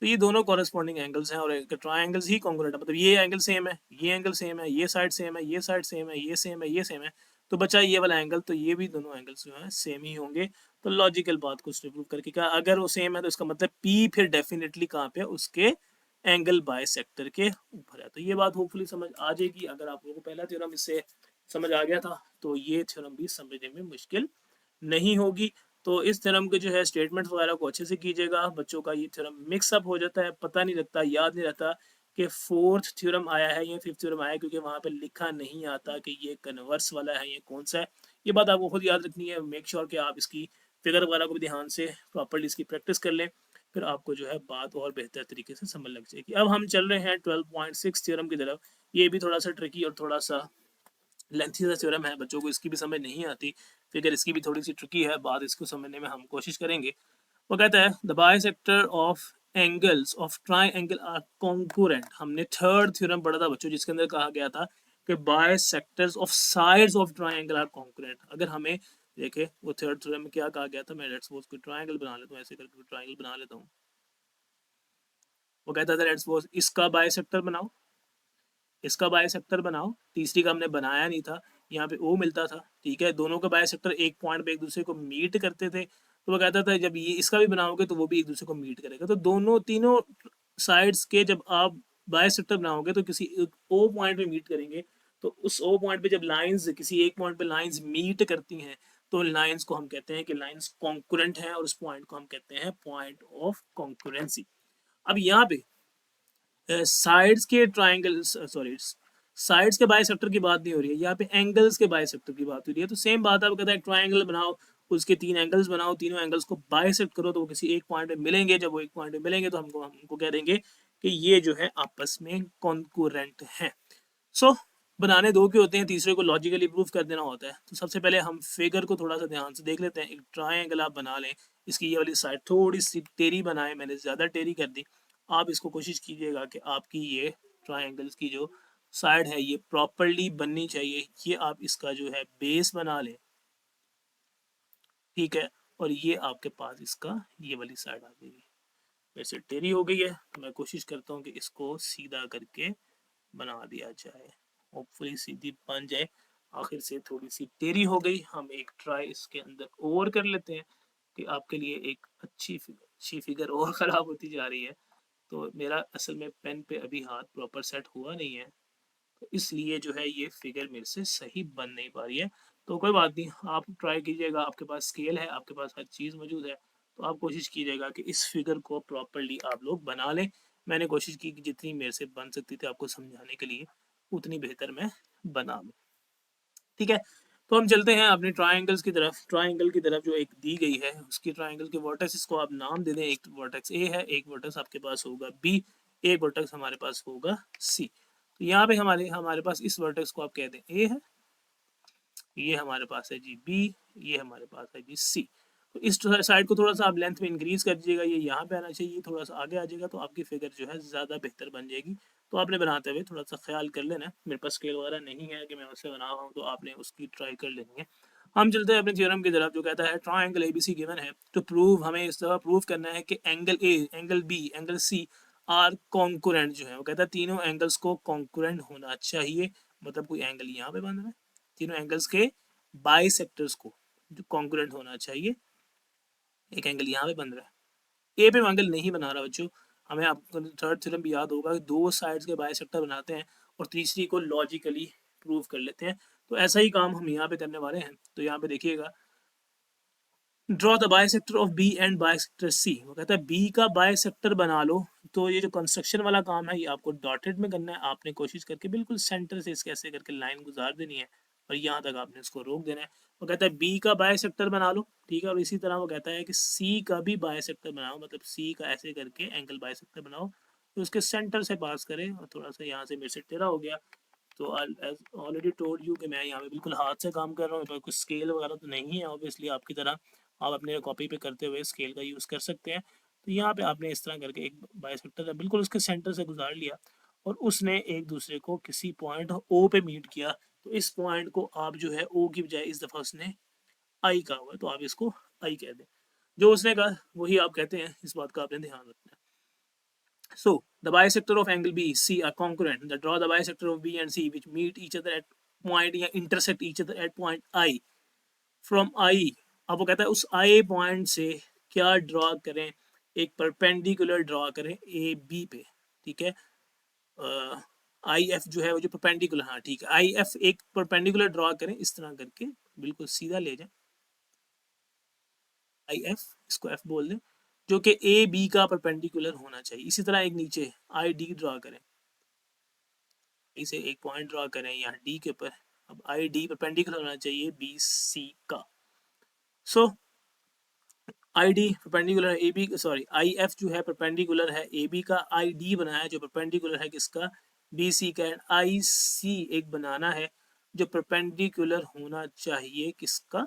Speaker 1: तो ये दोनों कॉरस्पॉन्डिंग एंगल्स हैं, और ट्राइंगल्स ही कॉन्ग्रुएंट है, मतलब ये एंगल सेम है, ये एंगल सेम है, ये साइड सेम है, ये साइड सेम है, ये सेम है, ये सेम है, तो बचा ये वाला एंगल, तो ये भी दोनों एंगल्स जो है सेम ही होंगे। तो लॉजिकल बात को प्रूव करके कहा अगर वो सेम है तो इसका मतलब पी फिर डेफिनेटली कहाँ पे, उसके एंगल बाय सेक्टर के ऊपर है। तो ये बात होपफुली समझ आ जाएगी। अगर आप लोगों को पहला थ्योरम इससे समझ आ गया था तो ये थ्योरम भी समझने में मुश्किल नहीं होगी। तो इस थ्योरम के जो है स्टेटमेंट्स वगैरह को अच्छे से कीजिएगा। बच्चों का ये थ्योरम मिक्स अप हो जाता है, पता नहीं लगता, याद नहीं रहता कि फोर्थ थ्योरम आया है या फिफ्थ थ्योरम आया है, क्योंकि वहाँ पे लिखा नहीं आता कि ये कन्वर्स वाला है, ये कौन सा है। ये बात आपको खुद याद रखनी है। मेक श्योर कि आप इसकी फिगर वगैरह को भी ध्यान से प्रॉपरली इसकी प्रैक्टिस कर लें, फिर आपको जो है बात और बेहतर तरीके से समझ लग जाएगी। अब हम चल रहे हैं 12.6 थ्योरम की तरफ। ये भी थोड़ा सा ट्रिकी और थोड़ा सा लेंथी सा थ्योरम है, बच्चों को इसकी भी समझ नहीं आती, फिगर इसकी भी थोड़ी सी ट्रिकी है, बात इसको समझने में हम कोशिश करेंगे। वो कहता है the bisector of angles of triangle are concurrent. हमने थर्ड थ्योरम पढ़ा था बच्चों, जिसके अंदर कहा गया था कि bisectors of sides of triangle are concurrent. अगर हमें देखे वो थर्ड थ्योरम में क्या कहा गया था, मैं लेट्स सपोज कोई ट्राइंगल बना लेता हूँ, ऐसे करके ट्राइंगल बना लेता हूँ। वो कहता था लेट्स सपोज इसका बाइसेक्टर बनाओ, इसका बाइसेक्टर बनाओ, तीसरी का हमने बनाया नहीं था, यहाँ पे ओ मिलता था, ठीक है, दोनों का बाइसेक्टर एक पॉइंट पे एक दूसरे को मीट करते थे, तो वो कहता था जब ये इसका भी बनाओगे तो वो भी एक दूसरे को मीट करेगा। तो दोनों तीनों साइड्स के जब आप बाइसेक्टर बनाओगे तो किसी ओ पॉइंट पे मीट करेंगे, तो उस ओ पॉइंट पे जब लाइंस किसी एक पॉइंट पे लाइंस मीट करती हैं तो लाइंस को हम कहते हैं कि लाइंस कॉन्करेंट हैं, और उस पॉइंट को हम कहते हैं पॉइंट ऑफ कॉन्करेंसी। अब यहाँ पे साइड्स के ट्राइंगल, सॉरी, साइड्स के बाइसेक्टर की बात नहीं हो रही है, यहाँ पे एंगल्स के बाइसेक्टर की बात हो रही है। तो सेम बात है, वो कहता है ट्राइंगल बनाओ, उसके तीन एंगल्स बनाओ, तीनों एंगल्स को बाइसेक्ट करो तो वो किसी एक पॉइंट पे मिलेंगे। जब वो एक पॉइंट पे मिलेंगे तो हमको कह देंगे कि ये जो है आपस में कॉन्करेंट हैं। सो बनाने दो के होते हैं, तीसरे को लॉजिकली प्रूव कर देना होता है। तो सबसे पहले हम फिगर को थोड़ा सा ध्यान से देख लेते हैं। एक ट्राइंगल आप बना लें, इसकी ये वाली साइड थोड़ी सी टेढ़ी बनाए, मैंने ज़्यादा टेढ़ी कर दी। आप इसको कोशिश कीजिएगा कि आपकी ये ट्राइंगल्स की जो साइड है ये प्रॉपरली बननी चाहिए। ये आप इसका जो है बेस बना लें, ठीक है, और ये आपके पास इसका ये वाली साइड आ जाएगी। वैसे टेढ़ी हो गई है तो मैं कोशिश करता हूँ कि इसको सीधा करके बना दिया जाए, होपफुली सीधी बन जाए। आखिर से थोड़ी सी टेढ़ी हो गई, हम एक ट्राई इसके अंदर और कर लेते हैं कि आपके लिए एक अच्छी फिगर और ख़राब होती जा रही है। तो मेरा असल में पेन पे अभी हाथ प्रॉपर सेट हुआ नहीं है, तो इसलिए जो है ये फिगर मेरे से सही बन नहीं पा रही है। तो कोई बात नहीं, आप ट्राई कीजिएगा, आपके पास स्केल है, आपके पास हर चीज़ मौजूद है, तो आप कोशिश कीजिएगा कि इस फिगर को प्रॉपरली आप लोग बना लें। मैंने कोशिश की कि जितनी मेरे से बन सकती थी आपको समझाने के लिए उतनी बेहतर मैं बना लूँ, ठीक है। तो हम चलते हैं अपने ट्राइंगल्स की तरफ। ट्राइंगल की तरफ जो एक दी गई है उसकी ट्राइंगल के वर्टेक्स को आप नाम दे दें। एक वर्टेक्स ए है, एक वर्टेक्स आपके पास होगा बी, एक वर्टेक्स हमारे पास होगा सी। तो यहाँ पे हमारे हमारे पास इस वर्टेक्स को आप कह दें ए है, ये हमारे पास है जी बी, ये हमारे पास है जी सी। तो इस साइड को थोड़ा सा आप लेंथ में इंक्रीज कर दीजिएगा, ये यहाँ पे आना चाहिए, थोड़ा सा आगे आ जाएगा तो आपकी फिगर जो है ज़्यादा बेहतर बन जाएगी। तो आपने बनाते हुए थोड़ा सा ख्याल कर लेना। मेरे पास स्केल वगैरह नहीं है कि मैं उससे बना रहा हूँ, तो आपने उसकी ट्राई कर लेनी है। हम चलते हैं अपने थ्योरम की तरफ, जो कहता है ट्राइंगल एबीसी गिवन है टू प्रूव, हमें इस तरह प्रूव करना है कि angle A, angle B, angle C are concurrent. जो है वो कहता है तीनों एंगल्स को कॉन्कुरेंट होना चाहिए, मतलब कोई एंगल यहाँ पे बन रहा है, तीनों एंगल्स के बाइसेक्टर्स को जो कॉन्ग्रुएंट होना चाहिए। एक एंगल यहाँ पे बन रहा है, ए पे एंगल नहीं बना रहा बच्चों, हमें आपको थर्ड थ्योरम भी याद होगा, दो साइड्स के बाइसेक्टर बनाते हैं और तीसरी को लॉजिकली प्रूव कर लेते हैं। तो ऐसा ही काम हम यहाँ पे करने वाले हैं। तो यहाँ पे देखिएगा, draw the bisector of B and bisector C. वो कहता है बी का बाइसेक्टर बना लो। तो ये जो कंस्ट्रक्शन वाला काम है ये आपको डॉटेड में करना है। आपने कोशिश करके बिल्कुल सेंटर से इसके ऐसे करके लाइन गुजार देनी है और यहाँ तक आपने इसको रोक देना है। वो कहता है बी का बाइसेक्टर बना लो, ठीक है। और इसी तरह वो कहता है कि सी का भी बाइसेक्टर बनाओ, मतलब सी का ऐसे करके एंगल बाइसेक्टर बनाओ तो उसके सेंटर से पास करें। और थोड़ा सा यहाँ से मेरे से टेढ़ा हो गया, तो ऑलरेडी टोल्ड यू कि मैं यहाँ पे बिल्कुल हाथ से काम कर रहा हूँ, मेरे पास कुछ स्केल वगैरह तो नहीं है ऑब्वियसली आपकी तरह। आप अपने कॉपी पे करते हुए स्केल का यूज़ कर सकते हैं। तो यहाँ पे आपने इस तरह करके एक बाइसेक्टर बिल्कुल उसके सेंटर से गुजार लिया और उसने एक दूसरे को किसी पॉइंट ओ पे मीट किया। तो इस पॉइंट को आप जो है ओ की बजाय इस दफ़ा उसने आई कहा हुआ है तो आप इसको आई कह दें। जो उसने कहा वही आप कहते हैं, इस बात का आपने ध्यान रखना है। So the bisector of angle B C are congruent. That draw the bisector of B and C which meet each other at point या intersect each other at point I. From I, अब वो कहता है उस I point से क्या draw करें, एक परपेंडिकुलर ड्रॉ करें ए बी पे, ठीक है। आई एफ जो है वो जो परपेंडिकुलर, हाँ ठीक है, आई एफ एक परपेंडिकुलर ड्रॉ करें इस तरह करके, बिल्कुल सीधा ले जाए आई एफ, इसको एफ बोल दें, जो कि ए बी का परपेंडिकुलर होना चाहिए। इसी तरह एक नीचे आई डी ड्रॉ करें, इसे एक पॉइंट ड्रॉ करें यहाँ डी के ऊपर। अब आई डी परपेंडिकुलर होना चाहिए बी सी का। So I D perpendicular A B, sorry I F जो है परपेंडिकुलर है ए बी का, आई डी बनाया जो परपेंडिकुलर है किसका, बी सी का। एंड आई सी एक बनाना है जो परपेंडिकुलर होना चाहिए किसका,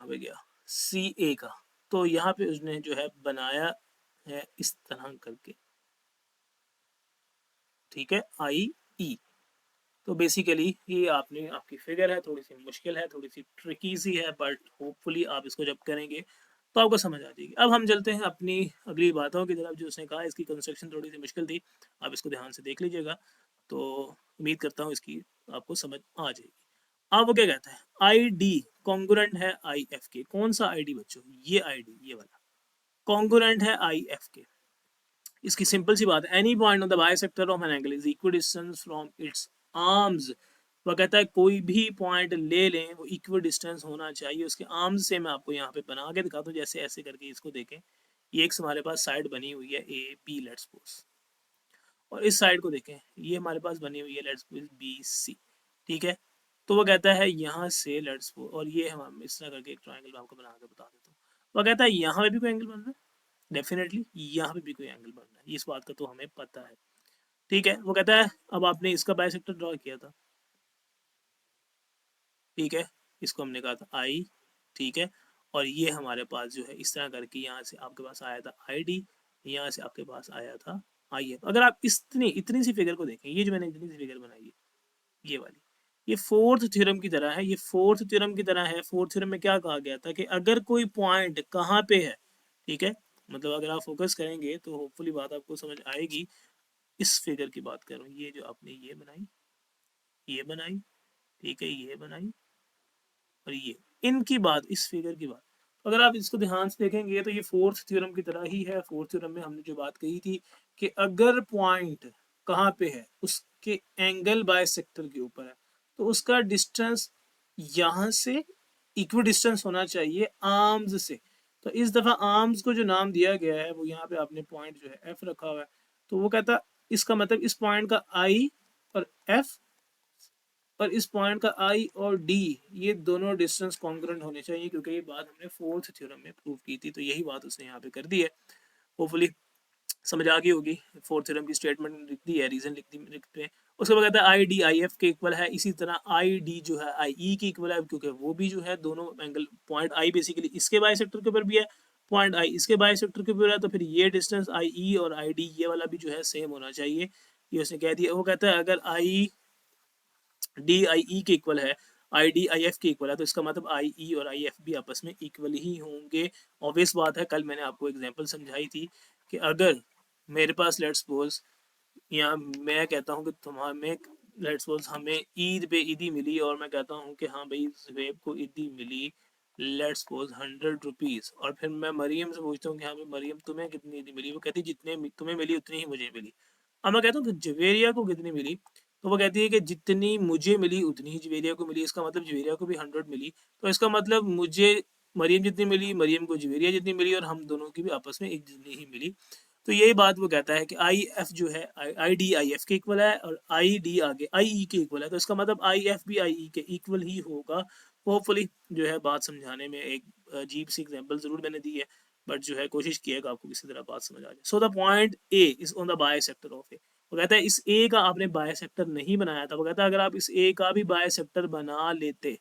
Speaker 1: अब गया सी ए का। तो यहाँ पे उसने जो है बनाया है इस तरह करके, ठीक है, आई ई। तो बेसिकली ये आपने आपकी फिगर है, थोड़ी सी मुश्किल है, थोड़ी सी ट्रिकी सी है, बट होपफुली आप इसको जब करेंगे तो आपको समझ आ जाएगी। अब हम चलते हैं अपनी अगली बातों की तरफ। जो उसने कहा इसकी कंस्ट्रक्शन थोड़ी सी मुश्किल थी, आप इसको ध्यान से देख लीजिएगा, तो उम्मीद करता हूँ इसकी आपको समझ आ जाएगी। अब वो क्या कहता है, आई डी कॉन्ग्रुएंट है आई एफ के। कौन सा आई डी बच्चों, ये आई डी, ये वाला कॉन्ग्रुएंट है आई एफ के। इसकी सिंपल सी बात है, any point on the bisector of an angle is equal distance from it's arms. वह कहता है कोई भी पॉइंट ले लें वो इक्वल डिस्टेंस होना चाहिए उसके आर्म्स से। मैं आपको यहाँ पे बना के दिखाता हूँ, जैसे ऐसे करके इसको देखें। ये एक हमारे पास साइड बनी हुई है ए बी लेट्स सपोज, और इस साइड को देखें ये हमारे पास बनी हुई है लेट्स सपोज बी सी, ठीक है। तो वो कहता है यहाँ से लेट्स सपोज, और ये हम इस तरह करके एक ट्राइंगल आपको बना के बता देता हूँ। वो कहता है यहाँ पे भी कोई एंगल बन रहा है, डेफिनेटली यहाँ पे भी कोई एंगल बन रहा है, इस बात का तो हमें पता है, ठीक है। वो कहता है अब आपने इसका बाइसेक्टर ड्रॉ किया था, ठीक है, इसको हमने कहा था आई, ठीक है। और ये हमारे पास जो है इस तरह करके यहाँ से आपके पास आया था आई डी, यहाँ से आपके पास आया था आई एफ। अगर आप इतनी इतनी सी फिगर को देखें, ये जो मैंने इतनी सी फिगर बनाई है ये वाली, ये फोर्थ थ्योरम की तरह है। ये फोर्थ थ्योरम की तरह है। फोर्थ थ्योरम में क्या कहा गया था कि अगर कोई पॉइंट कहाँ पे है, ठीक है, मतलब अगर आप फोकस करेंगे तो होपफुली बात आपको समझ आएगी। इस फिगर की बात कर रहा हूँ, ये जो आपने ये बनाई, ये बनाई, ठीक है, ये बनाई और ये, इनकी बात, इस फिगर की बात। अगर आप इसको ध्यान से देखेंगे तो ये फोर्थ थ्योरम की तरह ही है। फोर्थ थ्योरम में हमने जो बात कही थी कि अगर पॉइंट कहाँ पे है उसके एंगल बाय सेक्टर के ऊपर है तो उसका डिस्टेंस यहाँ से इक्वी डिस्टेंस होना चाहिए आर्म्स से। तो इस दफा आर्म्स को जो नाम दिया गया है वो यहाँ पे आपने पॉइंट जो है एफ रखा हुआ है। तो वो कहता इसका मतलब इस पॉइंट का आई और एफ और इस पॉइंट का आई और डी ये दोनों डिस्टेंस कॉन्ग्रुएंट होने चाहिए, क्योंकि ये बात हमने फोर्थ थ्योरम में प्रूव की थी। तो यही बात उसने यहाँ पे कर दी है। होपफुली समझ आ गई होगी। फोर्थ थ्योरम की स्टेटमेंट लिख दी है, रीजन लिखते हैं। उसके बाद कहता है आई डी आई एफ के इक्वल है। इसी तरह आई डी जो है आई ई की इक्वल है, क्योंकि वो भी जो है दोनों एंगल, पॉइंट आई बेसिकली इसके बाइसेक्टर के ऊपर भी है, पॉइंट आई इसके बाइसेक्टर के ऊपर है। तो फिर ये डिस्टेंस आई ई और आई डी ये वाला भी जो है सेम होना चाहिए, ये उसने कह दिया। वो कहता है अगर आई डी आई ई के इक्वल है, आई डी आई एफ के इक्वल है, तो इसका मतलब आई ई और आई एफ भी आपस में इक्वल ही होंगे। ऑब्वियस बात है, कल मैंने आपको एग्जांपल समझाई थी कि अगर मेरे पास लेट्स सपोज यहाँ मैं कहता हूँ कि तुम्हें लेट्स सपोज हमें ईद पे ईदी मिली और मैं कहता हूँ कि हाँ भाई ज़ुबैब को ईदी मिली लेट्स सपोज 100 रुपीज, और फिर मैं मरियम से पूछता हूँ कि हाँ भाई मरियम तुम्हें कितनी मिली, वो कहती है जितने तुम्हें मिली उतनी ही मुझे मिली। अब मैं कहता हूँ कि जवेरिया को कितनी मिली, तो वो कहती है कि जितनी मुझे मिली उतनी ही जवेरिया को मिली, इसका मतलब जवेरिया को भी 100 मिली, तो इसका मतलब मुझे मरियम जितनी मिली, मरियम को जवेरिया जितनी मिली, और हम दोनों की भी आपस में एक जितनी ही मिली। तो यही बात वो कहता है कि आई एफ जो है आई डी आई एफ के इक्वल है, और आई डी आगे आई ई के इक्वल है, तो इसका मतलब आई एफ भी आई ई के इक्वल ही होगा। होपफुली जो है बात समझाने में एक अजीब सी एग्जांपल जरूर मैंने दी है, बट जो है कोशिश किएगा आपको किसी तरह बात समझ आ जाए। So the point A is on the bisector of A. वो कहता है इस ए का आपने बाय सेक्टर नहीं बनाया था, वो कहता है अगर आप इस ए का भी बाय सेक्टर बना लेते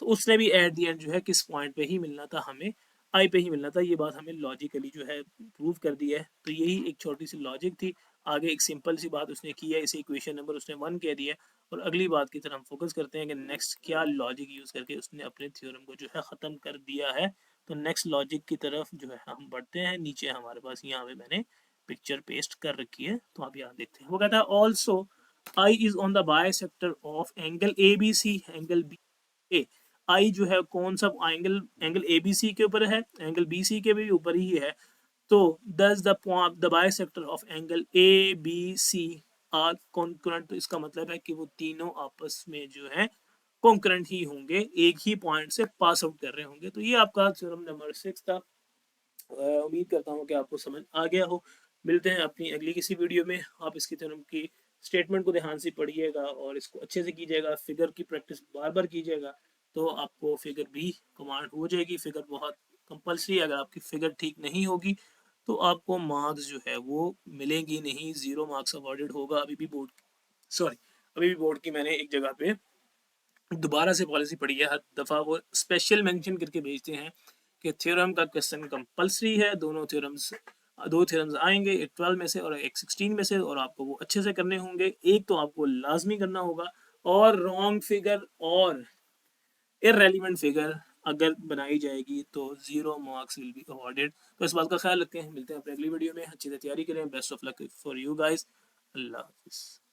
Speaker 1: तो उसने भी एट दी एंड जो है किस पॉइंट पे ही मिलना था, हमें आई पे ही मिलना था। ये बात हमें लॉजिकली जो है प्रूव कर दी है। तो यही एक छोटी सी लॉजिक थी। आगे एक सिंपल सी बात उसने की है, इसे इक्वेशन नंबर उसने 1 कह दिया है। और अगली बात की तरफ हम फोकस करते हैं कि नेक्स्ट क्या लॉजिक यूज करके उसने अपने थ्योरम को जो है खत्म कर दिया है। तो नेक्स्ट लॉजिक की तरफ जो है हम बढ़ते हैं। नीचे हमारे पास यहाँ पे मैंने पिक्चर पेस्ट कर रखी है, तो आप यहाँ देखते हैं। वो कहता है also I is on the bisector of angle A B C, angle B A. I जो है कौन सा angle, angle A B C के ऊपर है, एंगल बी सी के भी ऊपर ही है। तो thus the bisector of angle A B C are concurrent, तो इसका मतलब है कि वो तीनों आपस में जो है कॉन्करेंट ही होंगे, एक ही पॉइंट से पास आउट कर रहे होंगे। तो ये आपका थ्योरम नंबर 6 था। उम्मीद करता हूँ कि आपको समझ आ गया हो। मिलते हैं अपनी अगली किसी वीडियो में। आप इसकी थ्योरम की स्टेटमेंट को ध्यान से पढ़िएगा और इसको अच्छे से कीजिएगा, फिगर की प्रैक्टिस बार बार कीजिएगा, तो आपको फिगर भी कमांड हो जाएगी। फिगर बहुत कंपलसरी, अगर आपकी फिगर ठीक नहीं होगी तो आपको मार्क्स जो है वो मिलेंगी नहीं, 0 मार्क्स अवॉर्डेड होगा। अभी भी बोर्ड की मैंने एक जगह पे दोबारा से पॉलिसी पढ़ी है, हर दफ़ा वो स्पेशल मेंशन करके भेजते हैं कि थ्योरम का क्वेश्चन कंपलसरी है। दो थ्योरम्स आएंगे, एक 12 में से और एक 16 में से, और आपको वो अच्छे से करने होंगे। एक तो आपको लाजमी करना होगा, और रॉन्ग फिगर और इररेलेवेंट फिगर अगर बनाई जाएगी तो 0 मार्क्स विल बी अवॉर्डेड। तो इस बात का ख्याल रखते हैं। मिलते हैं अपने अगली वीडियो में। अच्छी से तैयारी करें। Best of luck for you guys. अल्लाह हाफिज़।